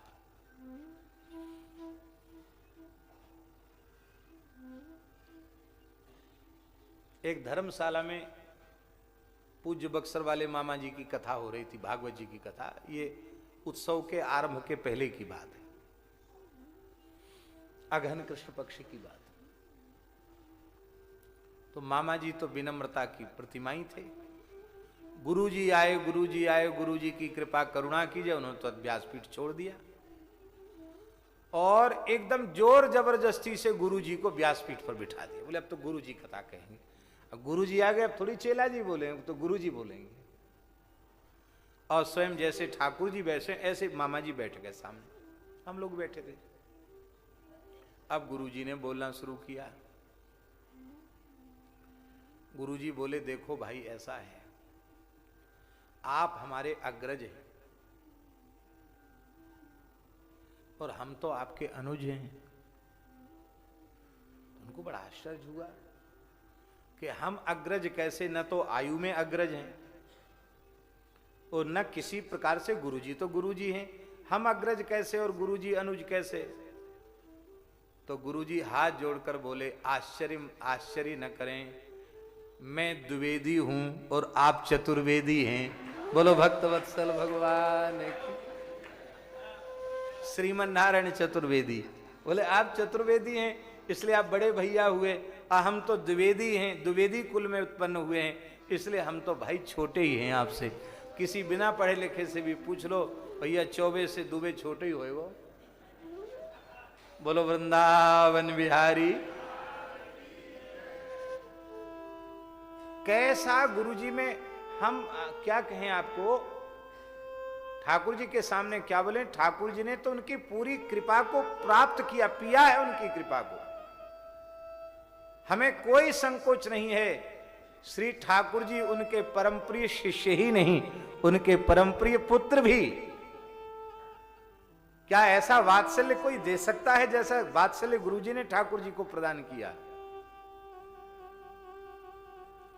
एक धर्मशाला में पूज्य बक्सर वाले मामा जी की कथा हो रही थी, भागवत जी की कथा। ये उत्सव के आरंभ के पहले की बात है, अगहन कृष्ण पक्ष की बात। तो मामा जी तो विनम्रता की प्रतिमा ही थे। गुरुजी आए, गुरुजी आए, गुरुजी की कृपा करुणा कीजिए, उन्होंने तो व्यासपीठ छोड़ दिया और एकदम जोर जबरदस्ती से गुरुजी को व्यासपीठ पर बिठा दिया। बोले अब तो गुरुजी कथा कहेंगे। अब गुरुजी आ गए, अब थोड़ी चेला जी बोलेंगे, तो गुरुजी बोलेंगे। और स्वयं जैसे ठाकुर जी बैठे ऐसे मामा जी बैठ गए सामने, हम लोग बैठे थे। अब गुरुजी ने बोलना शुरू किया। गुरुजी बोले, देखो भाई ऐसा है, आप हमारे अग्रज हैं और हम तो आपके अनुज हैं। उनको बड़ा आश्चर्य हुआ कि हम अग्रज कैसे, न तो आयु में अग्रज हैं और न किसी प्रकार से गुरुजी तो गुरुजी हैं, हम अग्रज कैसे और गुरुजी अनुज कैसे? तो गुरुजी हाथ जोड़कर बोले, आश्चर्य न करें, मैं द्विवेदी हूं और आप चतुर्वेदी हैं। बोलो भक्तवत्सल भगवान की। श्रीमन नारायण चतुर्वेदी। बोले आप चतुर्वेदी हैं इसलिए आप बड़े भैया हुए, और हम तो द्विवेदी हैं, द्विवेदी कुल में उत्पन्न हुए हैं, इसलिए हम तो भाई छोटे ही हैं आपसे। किसी बिना पढ़े लिखे से भी पूछ लो, भैया चौबे से दुबे छोटे ही हुए वो। बोलो वृंदावन बिहारी। कैसा गुरुजी में हम क्या कहें आपको, ठाकुर जी के सामने क्या बोले? ठाकुर जी ने तो उनकी पूरी कृपा को प्राप्त किया, पिया है उनकी कृपा को। हमें कोई संकोच नहीं है। श्री ठाकुर जी उनके परम प्रिय शिष्य ही नहीं, उनके परम प्रिय पुत्र भी। क्या ऐसा वात्सल्य कोई दे सकता है जैसा वात्सल्य गुरुजी ने ठाकुर जी को प्रदान किया?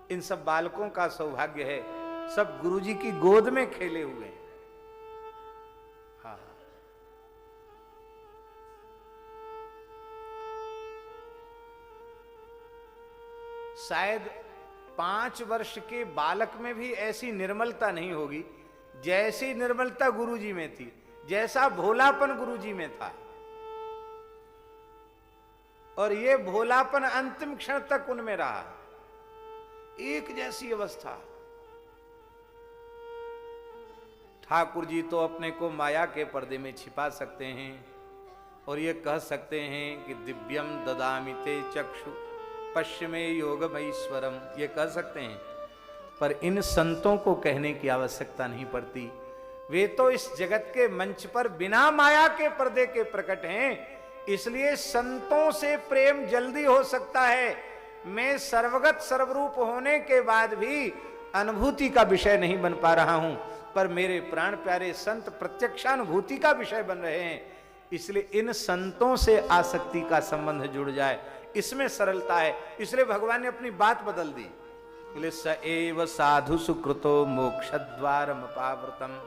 इन सब बालकों का सौभाग्य है, सब गुरुजी की गोद में खेले हुए हैं। हाँ, शायद 5 वर्ष के बालक में भी ऐसी निर्मलता नहीं होगी जैसी निर्मलता गुरुजी में थी, जैसा भोलापन गुरुजी में था। और ये भोलापन अंतिम क्षण तक उनमें रहा, एक जैसी अवस्था। ठाकुर जी तो अपने को माया के पर्दे में छिपा सकते हैं और ये कह सकते हैं कि दिव्यम ददामि ते चक्षु पश्चिमे योगमईश्वरम, ये कह सकते हैं, पर इन संतों को कहने की आवश्यकता नहीं पड़ती। वे तो इस जगत के मंच पर बिना माया के पर्दे के प्रकट हैं, इसलिए संतों से प्रेम जल्दी हो सकता है। मैं सर्वगत सर्वरूप होने के बाद भी अनुभूति का विषय नहीं बन पा रहा हूं, पर मेरे प्राण प्यारे संत प्रत्यक्षानुभूति का विषय बन रहे हैं, इसलिए इन संतों से आसक्ति का संबंध जुड़ जाए, इसमें सरलता है। इसलिए भगवान ने अपनी बात बदल दी, बोले स एव साधु सुकृतो मोक्ष द्वारम पावृतम।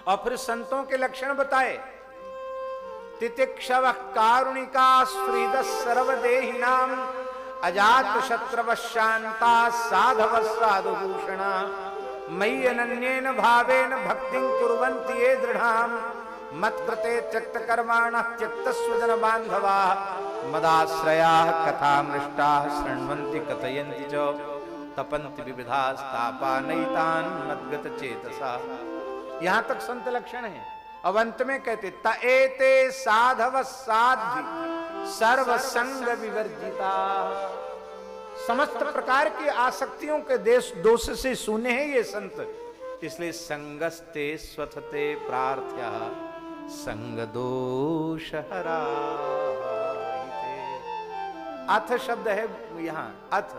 और फिर संतों के लक्षण बताए, तितिक्षव कारुणिका स्फ्रीद सर्वदेहिनाम अजात शत्रव शांता साधव साधुभूषणा मयि अनन्येन भावेन भक्तिं कुर्वन्ति ये दृढ़ाम मत्कृते त्यक्त कर्माणः त्यक्त स्वजन बांधवा मदाश्रयाः कथामृष्टाः शृण्वन्ति कथयन्ति च तपन्ति विविधास्तापानयितान् मद्गत चेतसा। यहां तक संत लक्षण है। अब अंत में कहते तएते साधव साध्वी सर्व संग विवर्जिता, समस्त प्रकार की आसक्तियों के दोष से शून्य है ये संत, इसलिए संगस्ते स्वथते प्रार्थ्या संग दोष हरा। अथ शब्द है यहां, अथ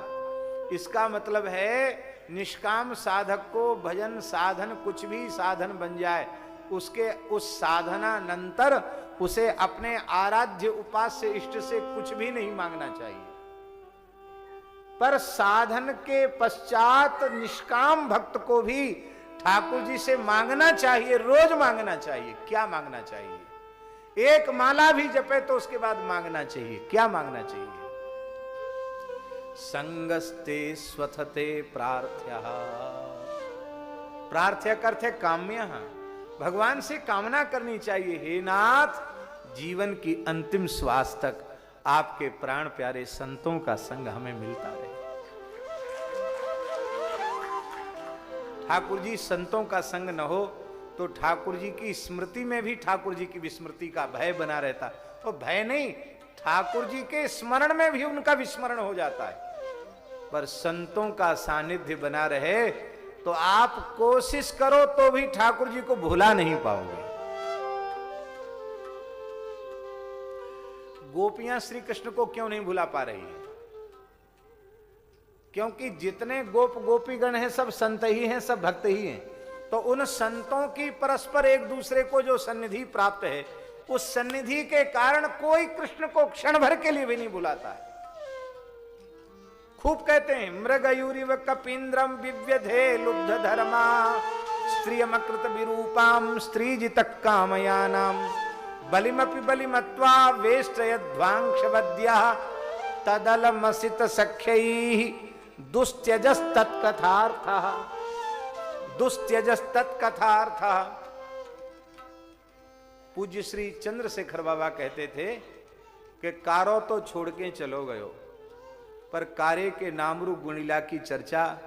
इसका मतलब है निष्काम साधक को भजन साधन कुछ भी साधन बन जाए, उसके उस साधनानंतर उसे अपने आराध्य उपास्य इष्ट से कुछ भी नहीं मांगना चाहिए, पर साधन के पश्चात निष्काम भक्त को भी ठाकुर जी से मांगना चाहिए, रोज मांगना चाहिए। क्या मांगना चाहिए? एक माला भी जपे तो उसके बाद मांगना चाहिए। क्या मांगना चाहिए? संगस्ते स्वथते प्रार्थ्या, प्रार्थ्या करते काम्य, भगवान से कामना करनी चाहिए, हे नाथ जीवन की अंतिम श्वास तक आपके प्राण प्यारे संतों का संग हमें मिलता रहे। ठाकुर जी संतों का संग न हो तो ठाकुर जी की स्मृति में भी ठाकुर जी की विस्मृति का भय बना रहता, और भय नहीं, ठाकुर जी के स्मरण में भी उनका विस्मरण हो जाता है। पर संतों का सानिध्य बना रहे तो आप कोशिश करो तो भी ठाकुर जी को भुला नहीं पाओगे। गोपियां श्री कृष्ण को क्यों नहीं भुला पा रही है? क्योंकि जितने गोप गोपीगण हैं सब संत ही हैं, सब भक्त ही हैं। तो उन संतों की परस्पर एक दूसरे को जो सन्निधि प्राप्त है, उस सन्निधि के कारण कोई कृष्ण को क्षण भर के लिए भी नहीं भुलाता है। खूब कहते हैं, मृगयूरिव कपींद्रम विव्यधे लुब्ध धर्मा स्त्रियमकृत विरूपाम स्त्रीजित कामयानाम बलिमपि बलिमत्वा वेष्टयध्वांशवद्यः तदलमसित सख्यैः दुस्त्यजस्तत्कथार्थः दुस्त्यजस्तत्कथार्थः। पूज्य श्री चंद्रशेखर बाबा कहते थे कि कारो तो छोड़ के चलो गयो, पर कार्य के नामरू गुणिला की चर्चा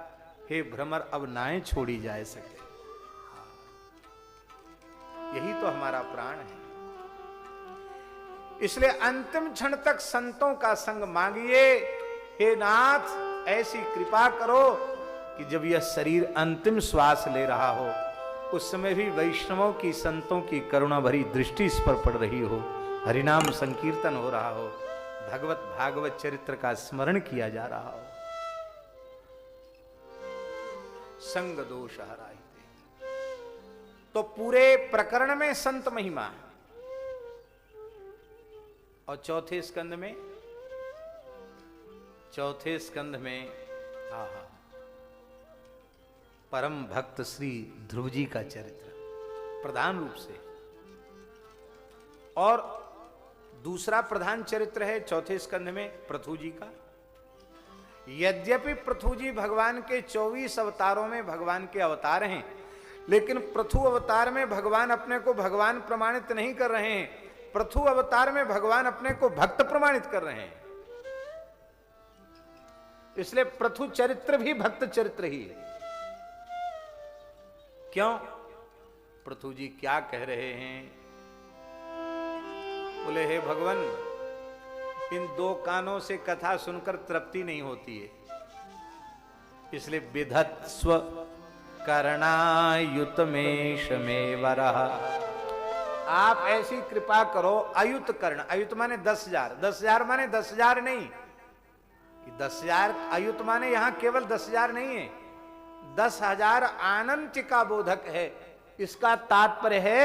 हे भ्रमर अब नाए छोड़ी जाए सके। यही तो हमारा प्राण है। इसलिए अंतिम क्षण तक संतों का संग मांगिए। हे नाथ ऐसी कृपा करो कि जब यह शरीर अंतिम श्वास ले रहा हो उस समय भी वैष्णवों की संतों की करुणा भरी दृष्टि इस पर पड़ रही हो, हरिनाम संकीर्तन हो रहा हो, भगवत भागवत चरित्र का स्मरण किया जा रहा हो। संग दोष हराइते। तो पूरे प्रकरण में संत महिमा, और चौथे स्कंद में परम भक्त श्री ध्रुव जी का चरित्र प्रधान रूप से, और दूसरा प्रधान चरित्र है चौथे स्कंध में पृथु जी का। यद्यपि पृथु जी भगवान के 24 अवतारों में भगवान के अवतार हैं, लेकिन पृथु अवतार में भगवान अपने को भगवान प्रमाणित नहीं कर रहे हैं, पृथु अवतार में भगवान अपने को भक्त प्रमाणित कर रहे हैं। इसलिए पृथु चरित्र भी भक्त चरित्र ही है। क्यों? पृथु जी क्या कह रहे हैं? बोले हे भगवान, इन दो कानों से कथा सुनकर तृप्ति नहीं होती है। इसलिए विधत्स्व करणायुत में शमेवरः, आप ऐसी कृपा करो। अयुत कर्ण, अयुत माने 10,000, 10,000 माने 10,000 नहीं, 10,000 अयुत माने यहां केवल 10,000 नहीं है, 10,000 आनंद का बोधक है। इसका तात्पर्य है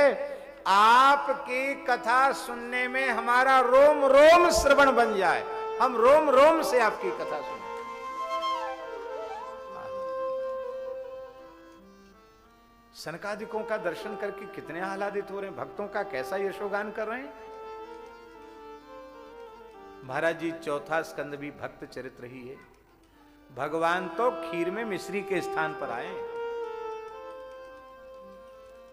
आपकी कथा सुनने में हमारा रोम रोम श्रवण बन जाए, हम रोम रोम से आपकी कथा सुने। सनकादिकों का दर्शन करके कितने आह्लादित हो रहे हैं, भक्तों का कैसा यशोगान कर रहे हैं। महाराज जी चौथा स्कंद भी भक्त चरित्र ही है। भगवान तो खीर में मिश्री के स्थान पर आए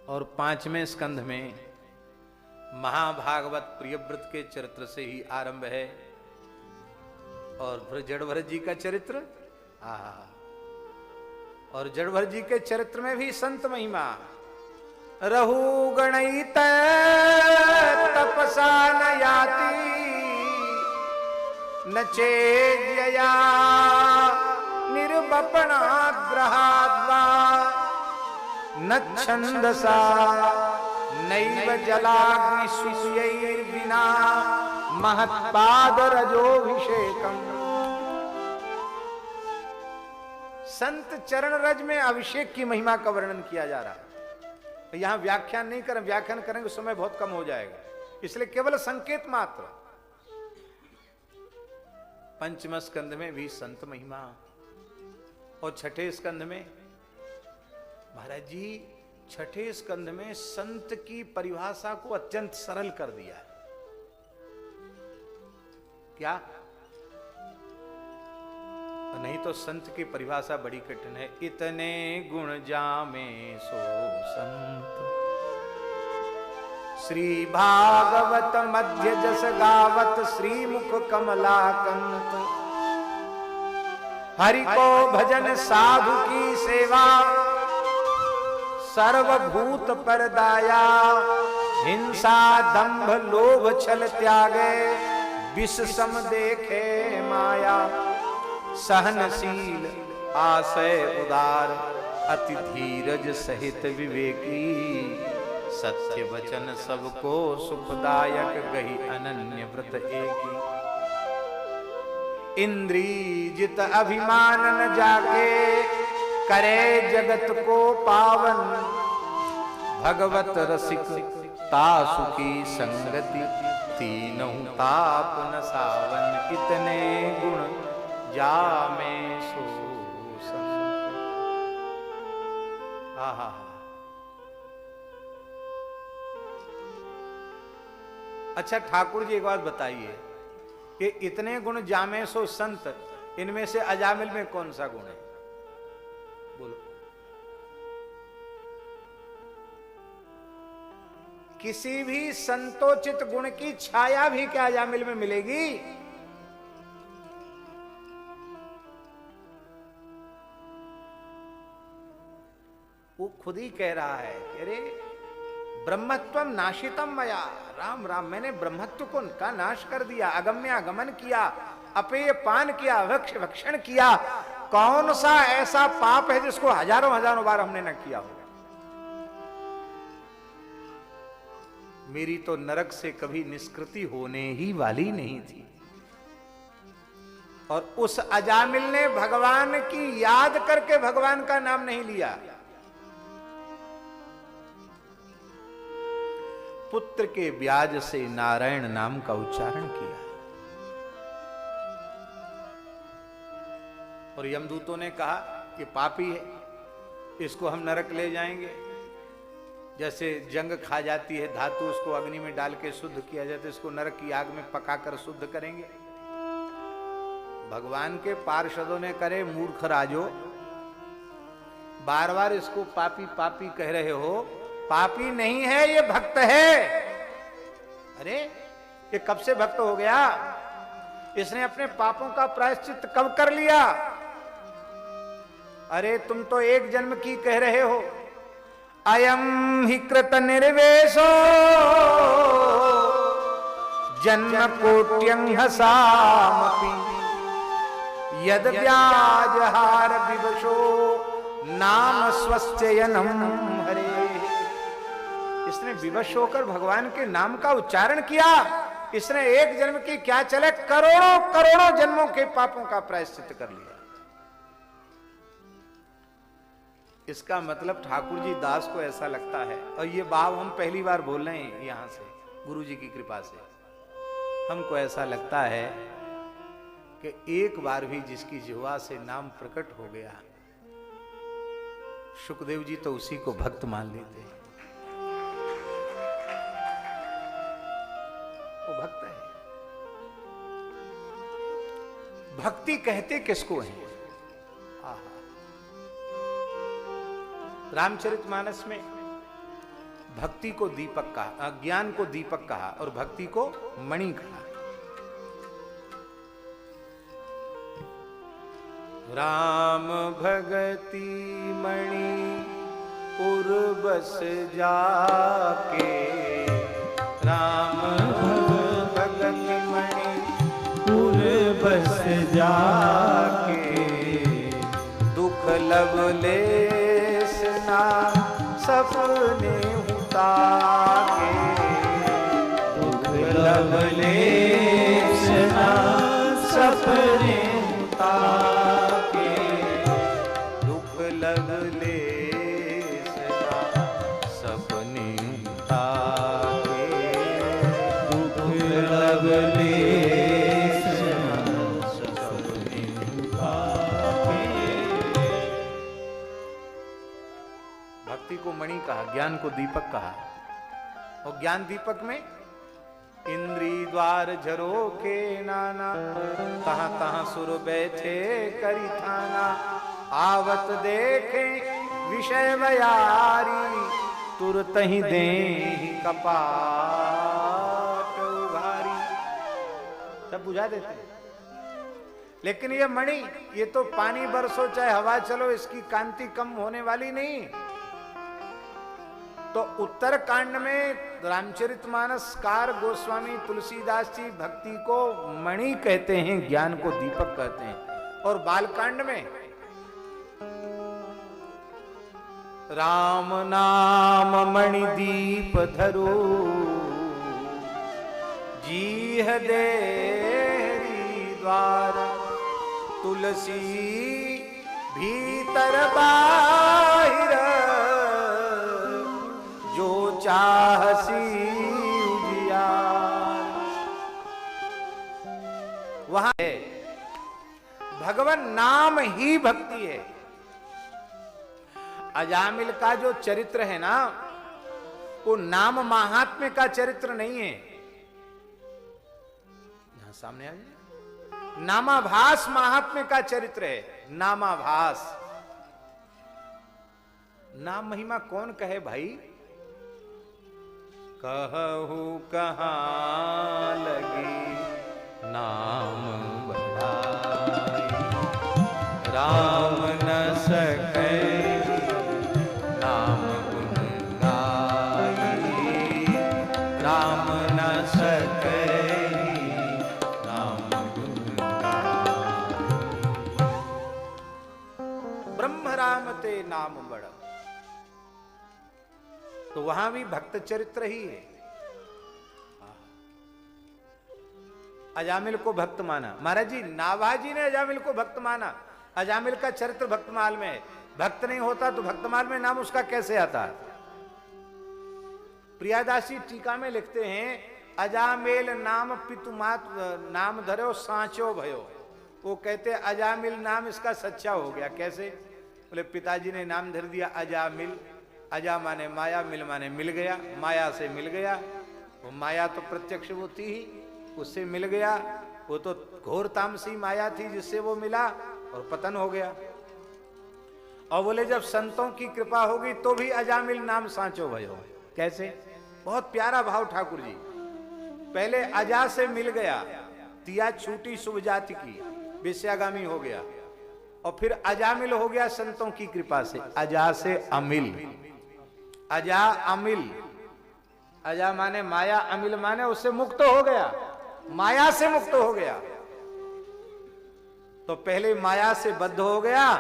और 5वें स्कंध में महाभागवत प्रियव्रत के चरित्र से ही आरंभ है। और फिर जड़भरत जी का चरित्र, और जड़भरत जी के चरित्र में भी संत महिमा। रहु गणित तपसा न याति, न चेद्यया निर्वपना ग्रहाद्वा, न छंदसा नैव जलाग्निसूयैर्विना महत्पाद रजोभिषेकम। संत चरण रज में अभिषेक की महिमा का वर्णन किया जा रहा है। यहां व्याख्यान नहीं करें, व्याख्यान करेंगे समय बहुत कम हो जाएगा, इसलिए केवल संकेत मात्र। 5वें स्कंध में भी संत महिमा, और 6ठे स्कंध में महाराज जी 6ठे स्कंध में संत की परिभाषा को अत्यंत सरल कर दिया है। क्या? नहीं तो संत की परिभाषा बड़ी कठिन है। इतने गुण जामे सो संत, श्री भागवत मध्य जस गावत, श्रीमुख कमलाकंत। हरि को भजन साधु की सेवा, सर्वभूत पर दाया। हिंसा दंभ लोभ छल त्यागे, विष सम देखे माया। सहनशील आशय उदार, अति धीरज सहित विवेकी। सत्य वचन सबको सुखदायक, गही अनन्य व्रत एकी। इंद्री जित अभिमान न जाके, करे जगत को पावन। भगवत रसिक तासु की संगति, तीनों ताप न सावन। इतने गुण जामे सो संत। आहा, अच्छा ठाकुर जी एक बात बताइए कि इतने गुण जामे सो संत, इनमें से अजामिल में कौन सा गुण है? बोलो। किसी भी संतोचित गुण की छाया भी क्या अजामिल में मिलेगी? वो खुद ही कह रहा है कि अरे ब्रह्मत्वम नाशितम मया। राम राम, मैंने ब्रह्मत्व को का नाश कर दिया, अगम्यागमन किया, अपेय पान किया, भक्षण किया। कौन सा ऐसा पाप है जिसको हजारों हजारों बार हमने न किया हो? मेरी तो नरक से कभी निष्कृति होने ही वाली नहीं थी। और उस अजामिल ने भगवान की याद करके भगवान का नाम नहीं लिया। पुत्र के ब्याज से नारायण नाम का उच्चारण किया। और यमदूतों ने कहा कि पापी है, इसको हम नरक ले जाएंगे। जैसे जंग खा जाती है धातु, उसको अग्नि में डाल के शुद्ध किया जाता है, इसको नरक की आग में पकाकर शुद्ध करेंगे। भगवान के पार्षदों ने करे, मूर्ख राजो, बार बार इसको पापी पापी कह रहे हो। पापी नहीं है, ये भक्त है। अरे ये कब से भक्त हो गया? इसने अपने पापों का प्रायश्चित कब कर लिया? अरे तुम तो एक जन्म की कह रहे हो। अयम ही कृत निर्वेशो जन्म कोट्यंहसामपि यद व्याजहार विवशो नाम स्वस्त्ययनम हरे। इसने विवश होकर भगवान के नाम का उच्चारण किया। इसने एक जन्म की क्या चले करोड़ों करोड़ों जन्मों के पापों का प्रायश्चित कर लिया। इसका मतलब ठाकुर जी दास को ऐसा लगता है, और ये भाव हम पहली बार बोल रहे हैं यहां से गुरु जी की कृपा से, हमको ऐसा लगता है कि एक बार भी जिसकी जिह्वा से नाम प्रकट हो गया, सुखदेव जी तो उसी को भक्त मान लेते हैं। वो भक्त है। भक्ति कहते किसको है? रामचरितमानस में भक्ति को दीपक कहा, ज्ञान को दीपक कहा और भक्ति को मणि कहा। राम भगति मणि उर्बस जाके, राम भगति मणि उर्बस जाके, दुख लवलेस ना सपने उतारे, दुख लवलेस ना सपने उतारे, दुख लवलेस ना सपने उतारे, दुख लवलेस ना सपने उतारे। भक्ति को मणि कहा, ज्ञान को दीपक कहा। और ज्ञान दीपक में इंद्री द्वार झरो के नाना, तहां तहां सुर बैठे करी थाना, आवत देखे विषय बयारी, तुरत ही दे कपाट उघारी। सब बुझा देते हैं। लेकिन ये मणि, ये तो पानी बरसो चाहे हवा चलो, इसकी कांति कम होने वाली नहीं। तो उत्तर कांड में रामचरितमानसकार गोस्वामी तुलसीदास जी भक्ति को मणि कहते हैं, ज्ञान को दीपक कहते हैं। और बालकांड में राम नाम मणि दीप धरो, जीह देहरी द्वार, तुलसी भीतर बाहिर, जो चाहसी उजियार। वहां है भगवान नाम ही भक्ति है। अजामिल का जो चरित्र है ना, वो नाम महात्म्य का चरित्र नहीं है। यहां सामने आ जाए, नामाभास महात्म्य का चरित्र है। नामाभास, नाम महिमा कौन कहे भाई? कहू कहाँ लगी नाम बढ़ाई, राम न सके नाम गुण गाई, राम न सके नाम गुण गाई। ब्रह्म राम ते नाम बड़, तो वहां भी भक्त चरित्र ही है। अजामिल को भक्त माना। महाराज जी, नाभाजी ने अजामिल को भक्त माना। अजामिल का चरित्र भक्तमाल में है। भक्त नहीं होता तो भक्तमाल में नाम उसका कैसे आता? प्रियादासी टीका में लिखते हैं, अजामेल नाम पितुमात नाम धरो सांचो भयो। वो कहते अजामिल नाम इसका सच्चा हो गया। कैसे? बोले पिताजी ने नाम धर दिया अजामिल। अजा माने माया, मिल माने मिल गया, माया से मिल गया। वो माया तो प्रत्यक्ष वो थी ही, उससे मिल गया। वो तो घोर तामसी माया थी जिससे वो मिला और पतन हो गया। और बोले जब संतों की कृपा होगी तो भी अजामिल नाम सांचो भयो। कैसे? बहुत प्यारा भाव ठाकुर जी। पहले अजा से मिल गया, तिया छूटी शुभ जाति की, विषयागामी हो गया। और फिर अजामिल हो गया संतों की कृपा से। अजा से अमिल, अजा अमिल। अजा माने माया, अमिल माने उससे मुक्त हो गया। माया से मुक्त हो गया। तो पहले माया से बद्ध हो गया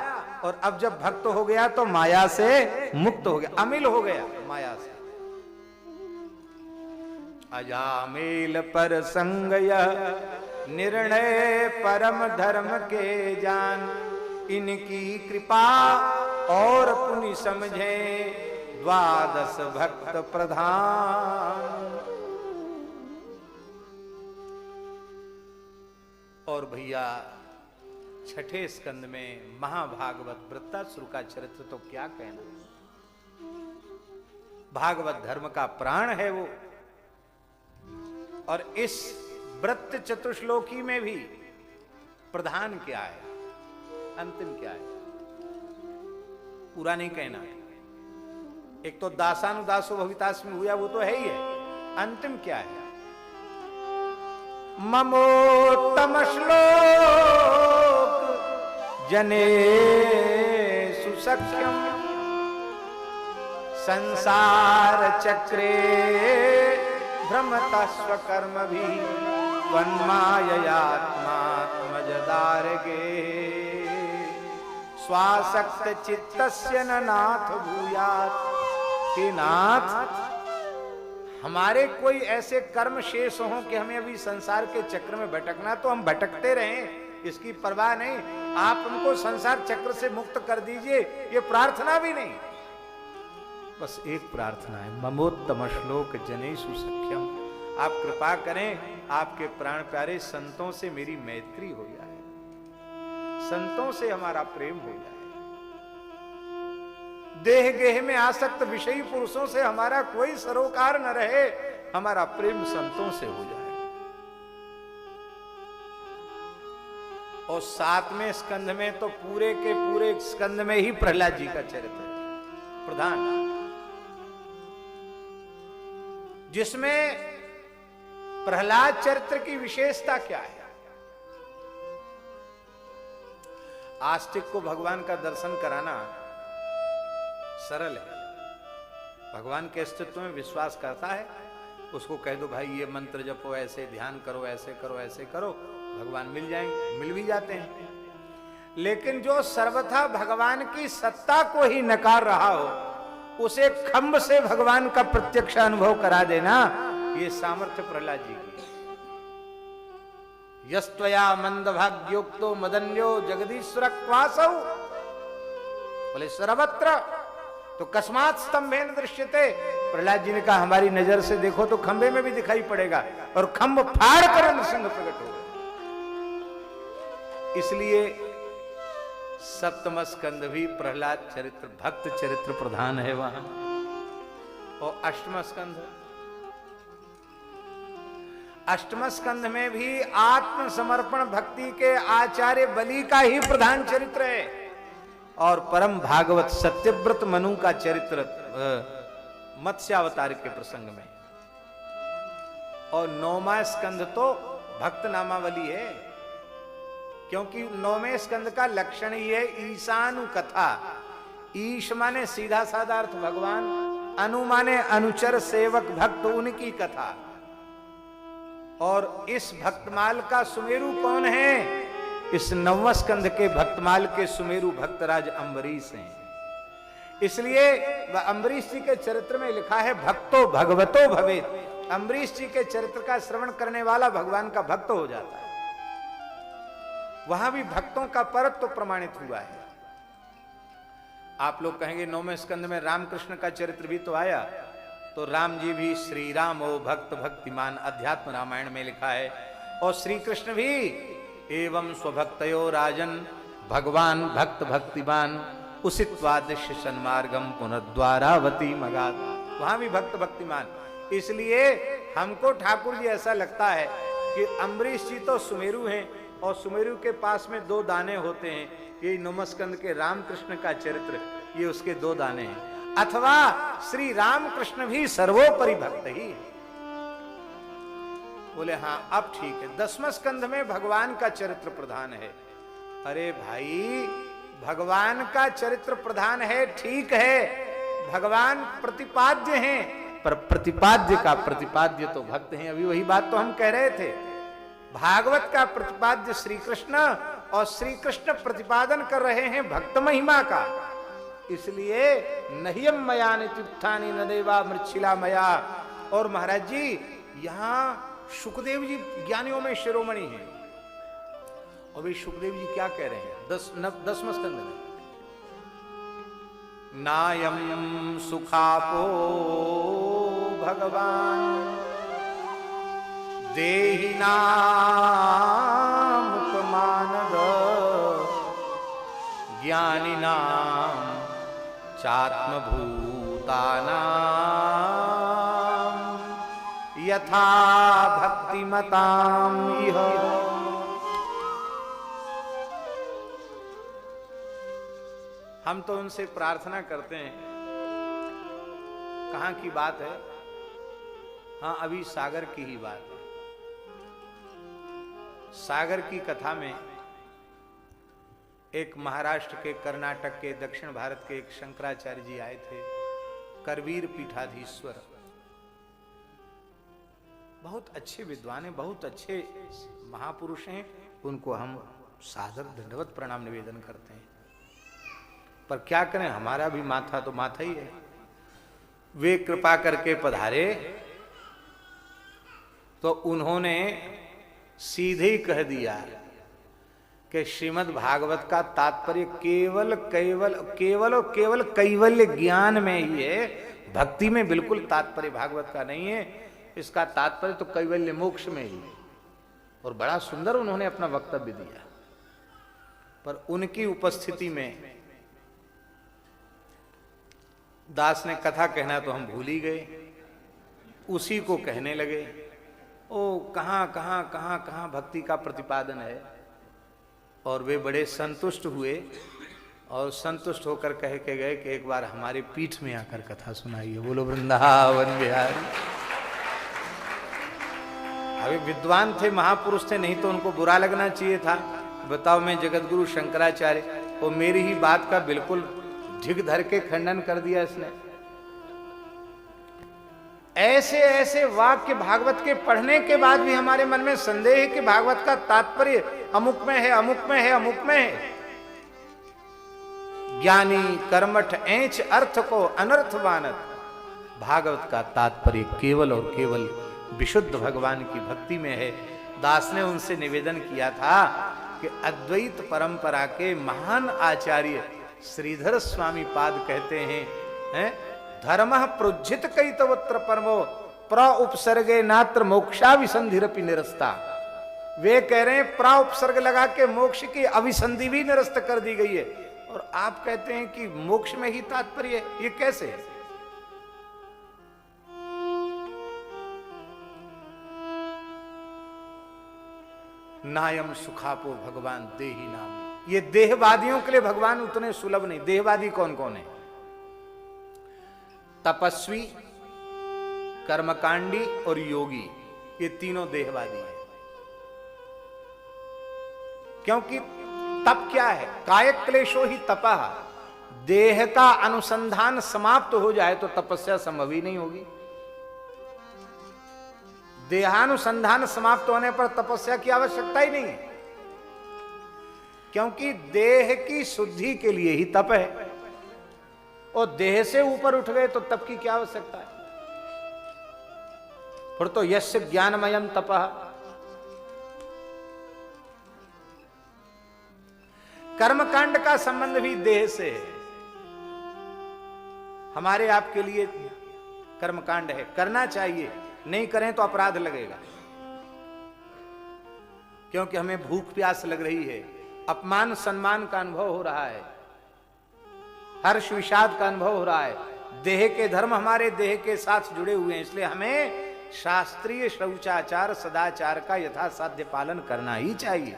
और अब जब भक्त हो गया तो माया से मुक्त हो गया, अमिल हो गया माया से। अजामिल पर संग यह निर्णय परम धर्म के जान, इनकी कृपा और पुनि समझे द्वादश भक्त प्रधान। और भैया छठे स्कंद में महाभागवत वृत्तासुर का चरित्र तो क्या कहना, भागवत धर्म का प्राण है वो। और इस वृत्त चतुश्लोकी में भी प्रधान क्या है, अंतिम क्या है, पूरा नहीं कहना। एक तो दासानुदासो भवितास में हुआ, वो तो है ही है। अंतिम क्या है, ममोत्तम श्लोक जने सुसख्यम संसार चक्रे भ्रमता स्वकर्म भी वन्माययात्मात्मजदारगे स्वासक्त चित्तस्य न नाथ भूयात्। हे नाथ, हमारे कोई ऐसे कर्म शेष हों कि हमें अभी संसार के चक्र में भटकना, तो हम भटकते रहें, इसकी परवाह नहीं। आप उनको संसार चक्र से मुक्त कर दीजिए, ये प्रार्थना भी नहीं। बस एक प्रार्थना है, ममोत्तम श्लोक जनेषु सख्यम। आप कृपा करें, आपके प्राण प्यारे संतों से मेरी मैत्री हो जाए, संतों से हमारा प्रेम हो जाए। देह गेह में आसक्त विषयी पुरुषों से हमारा कोई सरोकार न रहे, हमारा प्रेम संतों से हो जाए। और 7वें स्कंध में तो पूरे के पूरे स्कंध में ही प्रहलाद जी का चरित्र है प्रधान, जिसमें प्रहलाद चरित्र की विशेषता क्या है। आस्तिक को भगवान का दर्शन कराना सरल है, भगवान के अस्तित्व में विश्वास करता है, उसको कह दो भाई ये मंत्र जपो, ऐसे ध्यान करो, ऐसे करो, ऐसे करो, भगवान मिल जाएंगे, मिल भी जाते हैं। लेकिन जो सर्वथा भगवान की सत्ता को ही नकार रहा हो, उसे खंभ से भगवान का प्रत्यक्ष अनुभव करा देना, ये सामर्थ्य प्रहलाद जी की। यस्त्वया मंदभाग्योक्तो मदन्यो जगदीश्वर क्वासौ, बोले सर्वत्र तो कस्मात् स्तंभेन दृश्यते। प्रहलाद जी ने कहा हमारी नजर से देखो तो खंबे में भी दिखाई पड़ेगा, और खंभ फाड़ कर नृसिंह प्रकट होगा। इसलिए सप्तम स्कंद भी प्रहलाद चरित्र, भक्त चरित्र प्रधान है वहां। और अष्टम स्कंध में भी आत्मसमर्पण भक्ति के आचार्य बलि का ही प्रधान चरित्र है। और परम भागवत सत्यव्रत मनु का चरित्र मत्स्यावतार के प्रसंग में। और 9वां स्कंध तो भक्त नामावली है, क्योंकि 9वें स्कंद का लक्षण ही है ईशानु कथा। ईश माने सीधा साधा अर्थ भगवान, अनु माने अनुचर सेवक भक्त, उनकी कथा। और इस भक्तमाल का सुमेरु कौन है? इस 9वें स्कंध के भक्तमाल के सुमेरु भक्तराज अम्बरीश हैं। इसलिए अम्बरीश जी के चरित्र में लिखा है भक्तो भगवतो भवेत्। अम्बरीश जी के चरित्र का श्रवण करने वाला भगवान का भक्त हो जाता है। वहां भी भक्तों का परत तो प्रमाणित हुआ है। आप लोग कहेंगे 9वें स्कंध में रामकृष्ण का चरित्र भी तो आया, तो राम जी भी श्री राम ओ भक्त भक्तिमान, अध्यात्म रामायण में लिखा है। और श्री कृष्ण भी एवं स्वभक्तयो राजन भगवान भक्त भक्तिमान उसित्वादिश्य सन्मार्गम पुनर्द्वारावती मगाद, वहां भी भक्त भक्तिमान। इसलिए हमको ठाकुर जी ऐसा लगता है कि अम्बरीश जी तो सुमेरु हैं, और सुमेरु के पास में 2 दाने होते हैं। ये 9वें स्कंद के रामकृष्ण का चरित्र, ये उसके 2 दाने हैं। अथवा श्री रामकृष्ण भी सर्वोपरि भक्त ही है। बोले हाँ अब ठीक है। 10वें स्कंध में भगवान का चरित्र प्रधान है। अरे भाई भगवान का चरित्र प्रधान है, ठीक है, भगवान प्रतिपाद्य हैं, पर प्रतिपाद्य का प्रतिपाद्य तो भक्त हैं। अभी वही बात तो हम कह रहे थे। भागवत का प्रतिपाद्य श्री कृष्ण और श्री कृष्ण प्रतिपादन कर रहे हैं भक्त महिमा का, इसलिए नह्यम मया नित्युत्थानि न देवा मृच्छिला मया। और महाराज जी यहां सुखदेव जी ज्ञानियों में शिरोमणि हैं, और वे सुखदेव जी क्या कह रहे हैं 10वें स्कंद में, नायम सुखापो भगवान देहि नाम उपमानद ज्ञानिनाम चात्मभूतानाम यथा भक्तिमताम इह। हम तो उनसे प्रार्थना करते हैं, कहां की बात है, हाँ अभी सागर की ही बात है। सागर की कथा में एक महाराष्ट्र के, कर्नाटक के, दक्षिण भारत के एक शंकराचार्य जी आए थे, करवीर पीठाधीश्वर, बहुत अच्छे विद्वान हैं, बहुत अच्छे महापुरुष हैं, उनको हम सादर दंडवत प्रणाम निवेदन करते हैं। पर क्या करें, हमारा भी माथा तो माथा ही है। वे कृपा करके पधारे तो उन्होंने सीधे ही कह दिया कि श्रीमद् भागवत का तात्पर्य केवल केवल केवल और केवल कैवल्य ज्ञान में ही है, भक्ति में बिल्कुल तात्पर्य भागवत का नहीं है, इसका तात्पर्य तो कैवल्य मोक्ष में ही है। और बड़ा सुंदर उन्होंने अपना वक्तव्य दिया। पर उनकी उपस्थिति में दास ने कथा कहना तो हम भूल ही गए, उसी को कहने लगे, ओ कहां कहां कहां कहां भक्ति का प्रतिपादन है। और वे बड़े संतुष्ट हुए और संतुष्ट होकर कह के गए कि एक बार हमारे पीठ में आकर कथा सुनाइए। बोलो वृंदावन बिहारी। अभी विद्वान थे, महापुरुष थे, नहीं तो उनको बुरा लगना चाहिए था। बताओ, मैं जगतगुरु शंकराचार्य, वो मेरी ही बात का बिल्कुल ढिग धर के खंडन कर दिया इसने। ऐसे ऐसे वाक्य भागवत के पढ़ने के बाद भी हमारे मन में संदेह है कि भागवत का तात्पर्य अमुक में है, अमुक में है, अमुक में है। ज्ञानी कर्मठ एंच अर्थ को अनर्थ मानत। भागवत का तात्पर्य केवल और केवल विशुद्ध भगवान की भक्ति में है। दास ने उनसे निवेदन किया था कि अद्वैत परंपरा के महान आचार्य श्रीधर स्वामी पाद कहते हैं, धर्मः प्रोज्झित कैतवत्र परमो प्र उपसर्गे नात्र मोक्षा विसंधिरपि निरस्ता। वे कह रहे हैं प्रा उपसर्ग लगा के मोक्ष की अभिसंधि भी निरस्त कर दी गई है, और आप कहते हैं कि मोक्ष में ही तात्पर्य है। ये कैसे है? नायम सुखापो भगवान देहि नाम। ये देहवादियों के लिए भगवान उतने सुलभ नहीं। देहवादी कौन कौन है? तपस्वी, कर्मकांडी और योगी, ये तीनों देहवादी हैं। क्योंकि तप क्या है? कायक क्लेशो ही तपः। देह का अनुसंधान समाप्त हो जाए तो तपस्या संभव ही नहीं होगी। देहानुसंधान समाप्त होने पर तपस्या की आवश्यकता ही नहीं है, क्योंकि देह की शुद्धि के लिए ही तप है, और देह से ऊपर उठ गए तो तप की क्या आवश्यकता है? फिर तो यस्य ज्ञानमयम तपः। कर्मकांड का संबंध भी देह से है। हमारे आपके लिए कर्मकांड है, करना चाहिए, नहीं करें तो अपराध लगेगा, क्योंकि हमें भूख प्यास लग रही है, अपमान सम्मान का अनुभव हो रहा है, हर्ष विषाद का अनुभव हो रहा है। देह के धर्म हमारे देह के साथ जुड़े हुए हैं, इसलिए हमें शास्त्रीय शौचाचार सदाचार का यथासाध्य पालन करना ही चाहिए।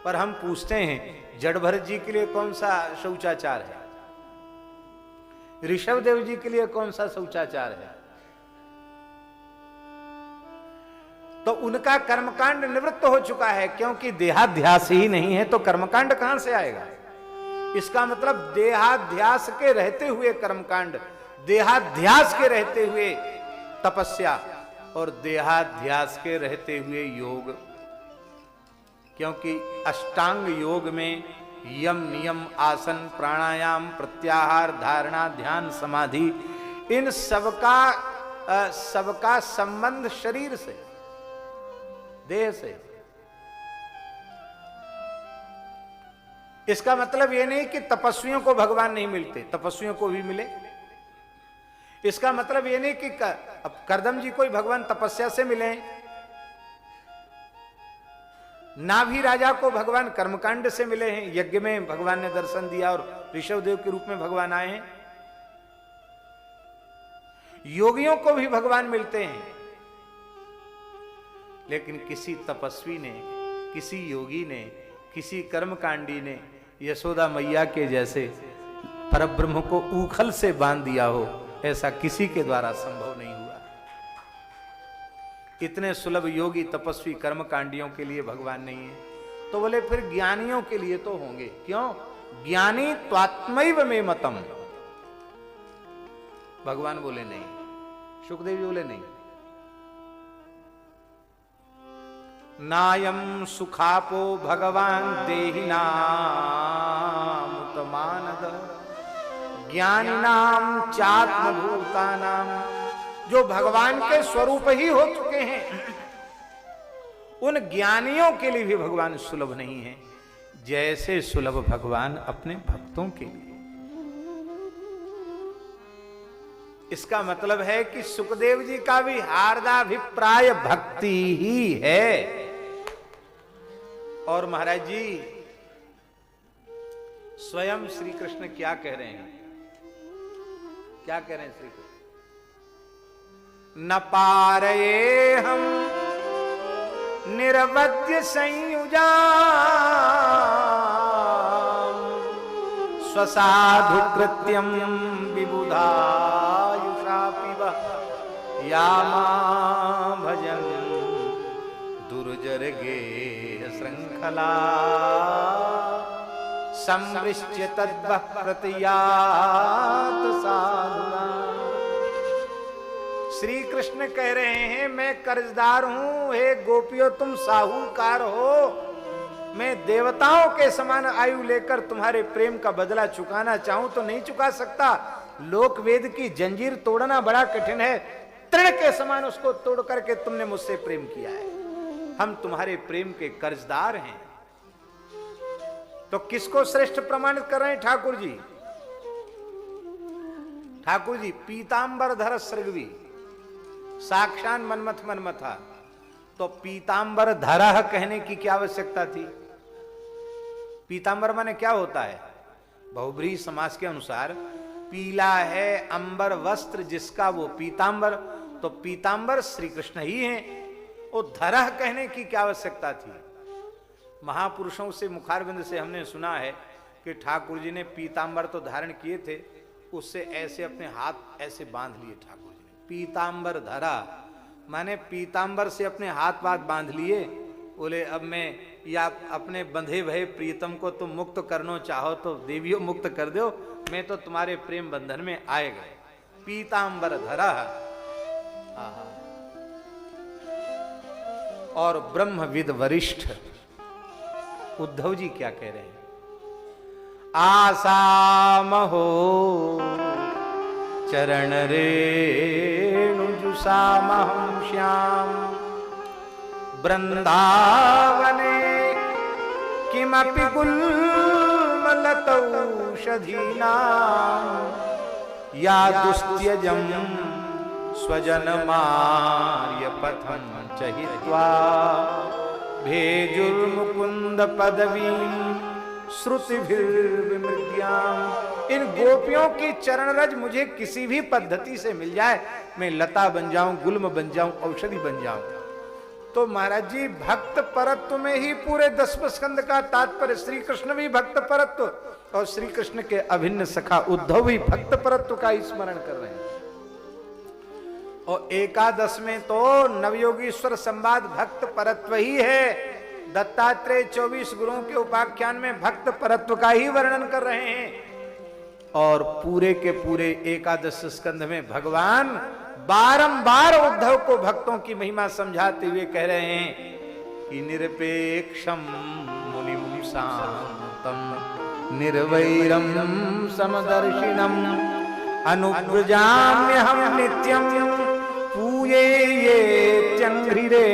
पर हम पूछते हैं जड़ भरत जी के लिए कौन सा शौचाचार है, ऋषभ देव जी के लिए कौन सा शौचाचार है? तो उनका कर्मकांड निवृत्त हो चुका है, क्योंकि देहाध्यास ही नहीं है तो कर्मकांड कहां से आएगा? इसका मतलब देहाध्यास के रहते हुए कर्मकांड, देहाध्यास के रहते हुए तपस्या, और देहाध्यास के रहते हुए योग। क्योंकि अष्टांग योग में यम नियम आसन प्राणायाम प्रत्याहार धारणा ध्यान समाधि इन सबका संबंध शरीर से, देह से। इसका मतलब यह नहीं कि तपस्वियों को भगवान नहीं मिलते, तपस्वियों को भी मिले। इसका मतलब यह नहीं कि अब करदम जी को भगवान तपस्या से मिले, नाभि राजा को भगवान कर्मकांड से मिले हैं, यज्ञ में भगवान ने दर्शन दिया और ऋषभदेव के रूप में भगवान आए हैं। योगियों को भी भगवान मिलते हैं, लेकिन किसी तपस्वी ने, किसी योगी ने, किसी कर्मकांडी ने यशोदा मैया के जैसे परब्रह्म को ऊखल से बांध दिया हो, ऐसा किसी के द्वारा संभव नहीं हुआ। इतने सुलभ योगी तपस्वी कर्मकांडियों के लिए भगवान नहीं है, तो बोले फिर ज्ञानियों के लिए तो होंगे। क्यों? ज्ञानी त्वात्मैव मे मतम। भगवान बोले नहीं, सुखदेव जी बोले नहीं। नायम सुखापो भगवान देहिनामुतमानद ज्ञानिनाम चात्मभूतानाम। जो भगवान के स्वरूप ही हो चुके हैं, उन ज्ञानियों के लिए भी भगवान सुलभ नहीं है, जैसे सुलभ भगवान अपने भक्तों के लिए। इसका मतलब है कि सुखदेव जी का भी हार्दाभिप्राय भक्ति ही है। और महाराज जी स्वयं श्री कृष्ण क्या कह रहे हैं? क्या कह रहे हैं श्री कृष्ण? न पारये हम निरवध्य संयुजा स्वसाधु कृत्यम विबुधायुषापि वः यामा भजन दुर्जर्गे श्रृंखला संवृश्य तद्वः प्रतयात साधुना। श्री कृष्ण कह रहे हैं मैं कर्जदार हूं, हे गोपियों तुम साहूकार हो। मैं देवताओं के समान आयु लेकर तुम्हारे प्रेम का बदला चुकाना चाहूं तो नहीं चुका सकता। लोक वेद की जंजीर तोड़ना बड़ा कठिन है, तृण के समान उसको तोड़ करके तुमने मुझसे प्रेम किया है। हम तुम्हारे प्रेम के कर्जदार हैं। तो किसको श्रेष्ठ प्रमाणित कर रहे हैं ठाकुर जी? ठाकुर जी पीतांबर धर सृगवी, साक्षात मनमथ मनमथा। तो पीतांबर धरह कहने की क्या आवश्यकता थी? पीतांबर माने क्या होता है? बहुब्रीहि समास के अनुसार पीला है अंबर वस्त्र जिसका, वो पीतांबर। तो पीतांबर श्री कृष्ण ही हैं। वो धरह कहने की क्या आवश्यकता थी? महापुरुषों से मुखारबिंद से हमने सुना है कि ठाकुर जी ने पीतांबर तो धारण किए थे, उससे ऐसे अपने हाथ ऐसे बांध लिए ठाकुर जी ने। पीतांबर धरा माने पीतांबर से अपने हाथ पाथ बांध लिए। बोले अब मैं या अपने बंधे भये प्रीतम को तुम मुक्त करना चाहो तो देवियों मुक्त कर दो, मैं तो तुम्हारे प्रेम बंधन में आए गए। पीतांबर धरा। और ब्रह्मविद वरिष्ठ उद्धव जी क्या कह रहे हैं? आसामहो चरण रेणु जुसामहं श्याम वृंदावने किमपि गुल्मलतौषधीनां या दुस्त्यजं स्वजनमार्यपथं च हित्वा भेजुर्मुकुंद पदवीं श्रुतिभिर्विमृग्याम्। इन गोपियों की चरण रज मुझे किसी भी पद्धति से मिल जाए, मैं लता बन जाऊं, गुल्म बन जाऊं, औषधि बन जाऊं। तो महाराज जी भक्त परत्व में ही पूरे 10वें स्कंद का तात्पर्य। श्री कृष्ण भी भक्त परत्व और श्री कृष्ण के अभिन्न सखा उद्धव भी भक्त परत्व का स्मरण कर रहे हैं। और एकादश में तो नवयोगीश्वर संवाद भक्त परत्व ही है। दत्तात्रेय 24 गुरुओं के उपाख्यान में भक्त परत्व का ही वर्णन कर रहे हैं। और पूरे के पूरे एकादश स्कंध में भगवान बारंबार उद्धव को भक्तों की महिमा समझाते हुए कह रहे हैं कि निरपेक्षम मुनिम शांतम निर्वैरम समदर्शिनम अनुव्रजाम्यहम नित्यम पूये ये त्यंघ्रिरे।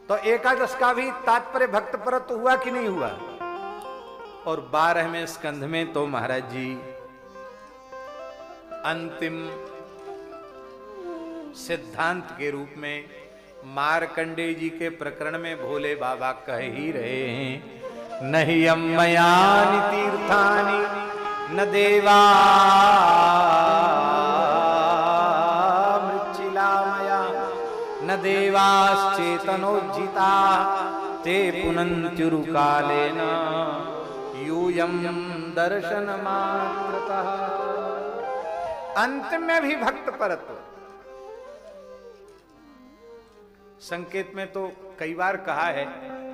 तो एकादश का भी तात्पर्य भक्त परत हुआ कि नहीं हुआ? और 12वें स्कंध में तो महाराज जी अंतिम सिद्धांत के रूप में मार्कंडेय जी के प्रकरण में भोले बाबा कह ही रहे हैं, नहीं अम्मयानि तीर्थानि न देवा मृच्छिलामया न देवाश्चेतनोज्जिता ते पुनन्त्युरुकालेन यूयं दर्शन मात्रतः। अंत में भी भक्त परत्व। संकेत में तो कई बार कहा है,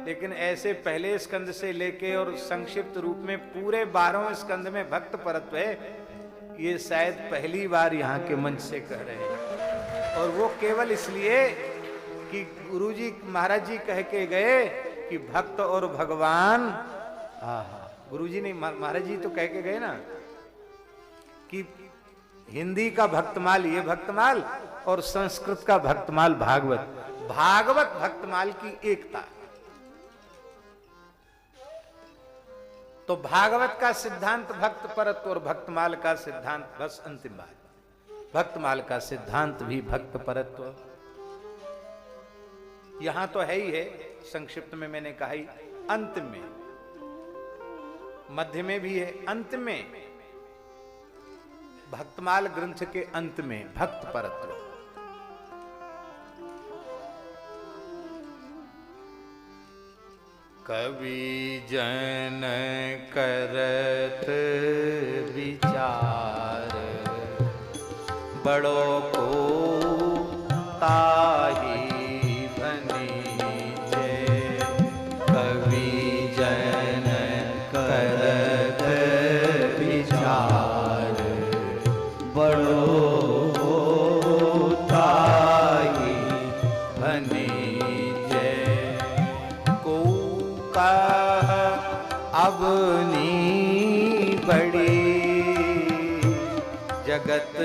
लेकिन ऐसे पहले स्कंद से लेके और संक्षिप्त रूप में पूरे 12वें स्कंद में भक्त परत्व है, ये शायद पहली बार यहाँ के मंच से कह रहे हैं। और वो केवल इसलिए कि गुरुजी महाराज जी कह के गए कि भक्त और भगवान, गुरुजी ने महाराज जी तो कह के गए ना कि हिंदी का भक्तमाल ये भक्तमाल और संस्कृत का भक्तमाल भागवत, भागवत भक्तमाल की एकता। तो भागवत का सिद्धांत भक्त परत्व और भक्तमाल का सिद्धांत, बस अंतिम बात, भक्तमाल का सिद्धांत भी भक्त परत्व। यहां तो है ही है, संक्षिप्त में मैंने कहा ही, अंत में, मध्य में भी है, अंत में, भक्तमाल ग्रंथ के अंत में भक्त परत्व। कवि जन करत विचार बड़ो को ताही भनीजे। कवि जन करत विचार बड़ो ताही भनीजे। को कह अबनी बड़ी जगत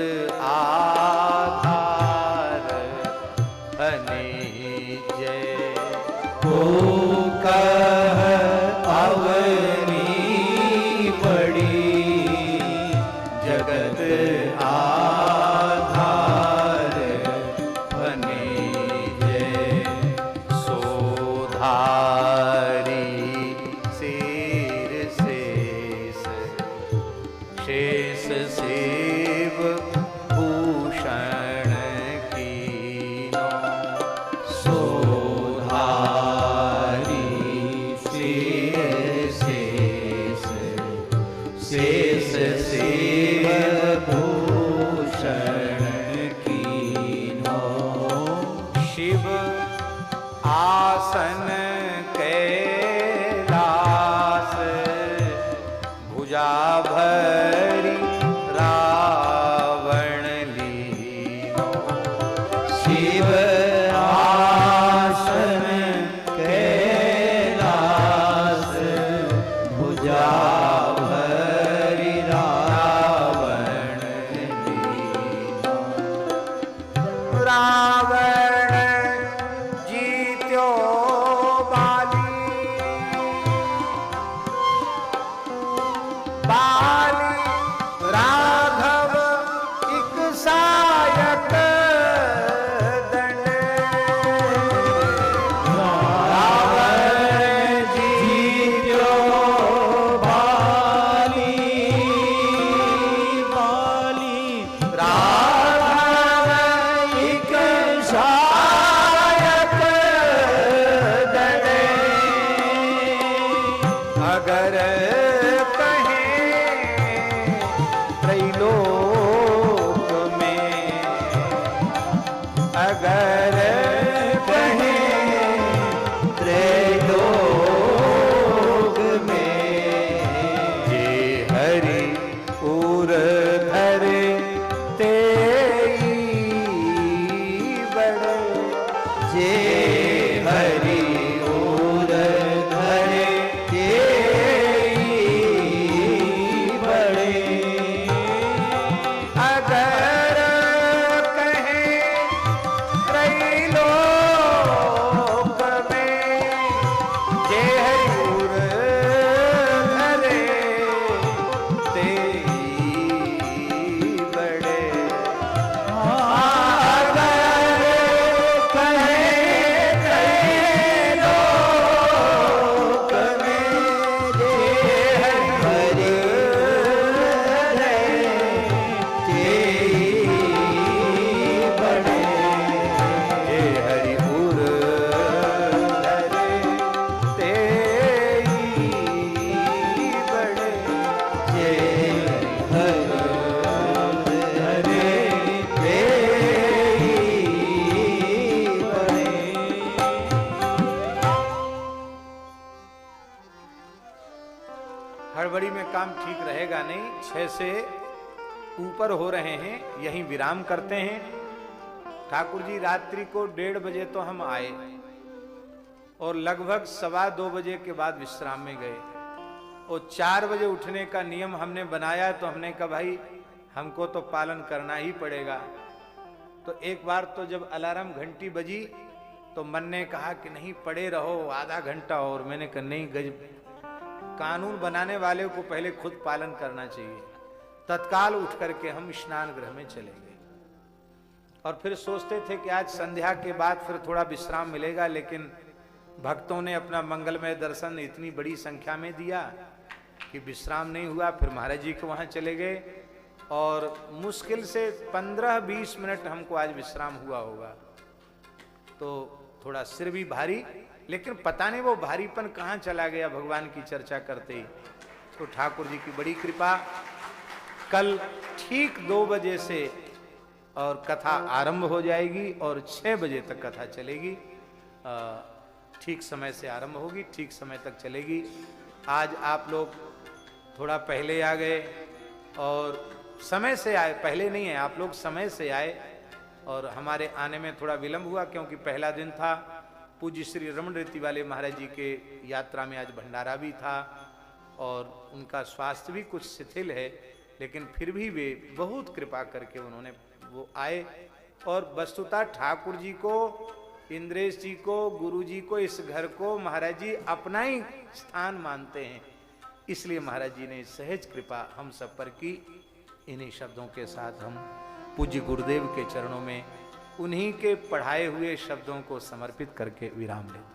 आधार भनीजे। को कह अबनी बड़ी जगत आधार भनीजे। सोधारी शेर शेष शेष सेव भूषण कीनो। सोधारी शेर शेष शेष सेव भूषण कीनो। शिव आसन कैलास भुजा भरी रावण लीनो। शिव आसन कैलास भुजा भरी रावण लीनो। रावण जीत्यो बाली, बाली राघव इक सायक दंड। रावण जीत्यो बाली, बाली राघव इक सायक दंड। अगर त्रैलोक में, अगर कहें त्रैलोक में, जे हरि उर धरे ते बड़े हड़बड़ी में काम ठीक रहेगा नहीं। 6 से ऊपर हो रहे हैं, यहीं विराम करते हैं। ठाकुर जी रात्रि को 1:30 बजे तो हम आए और लगभग 2:15 बजे के बाद विश्राम में गए। और 4 बजे उठने का नियम हमने बनाया, तो हमने कहा भाई हमको तो पालन करना ही पड़ेगा। तो एक बार तो जब अलार्म घंटी बजी तो मन ने कहा कि नहीं पड़े रहो आधा घंटा और। मैंने कहा नहीं, कानून बनाने वाले को पहले खुद पालन करना चाहिए। तत्काल उठ करके हम स्नान गृह में चले गए और फिर सोचते थे कि आज संध्या के बाद फिर थोड़ा विश्राम मिलेगा, लेकिन भक्तों ने अपना मंगलमय दर्शन इतनी बड़ी संख्या में दिया कि विश्राम नहीं हुआ। फिर महाराज जी को वहां चले गए और मुश्किल से 15-20 मिनट हमको आज विश्राम हुआ होगा। तो थोड़ा सिर भी भारी, लेकिन पता नहीं वो भारीपन कहाँ चला गया भगवान की चर्चा करते ही। तो ठाकुर जी की बड़ी कृपा, कल ठीक 2 बजे से और कथा आरंभ हो जाएगी और 6 बजे तक कथा चलेगी। ठीक समय से आरंभ होगी, ठीक समय तक चलेगी। आज आप लोग थोड़ा पहले आ गए और समय से आए, पहले नहीं है, आप लोग समय से आए और हमारे आने में थोड़ा विलंब हुआ क्योंकि पहला दिन था। पूज्य श्री रमण रीति वाले महाराज जी के यात्रा में आज भंडारा भी था और उनका स्वास्थ्य भी कुछ शिथिल है, लेकिन फिर भी वे बहुत कृपा करके उन्होंने वो आए। और वस्तुतः ठाकुर जी को, इंद्रेश जी को, गुरु जी को, इस घर को महाराज जी अपना ही स्थान मानते हैं, इसलिए महाराज जी ने सहज कृपा हम सब पर की। इन्हीं शब्दों के साथ हम पूज्य गुरुदेव के चरणों में उन्हीं के पढ़ाए हुए शब्दों को समर्पित करके विराम लेते हैं।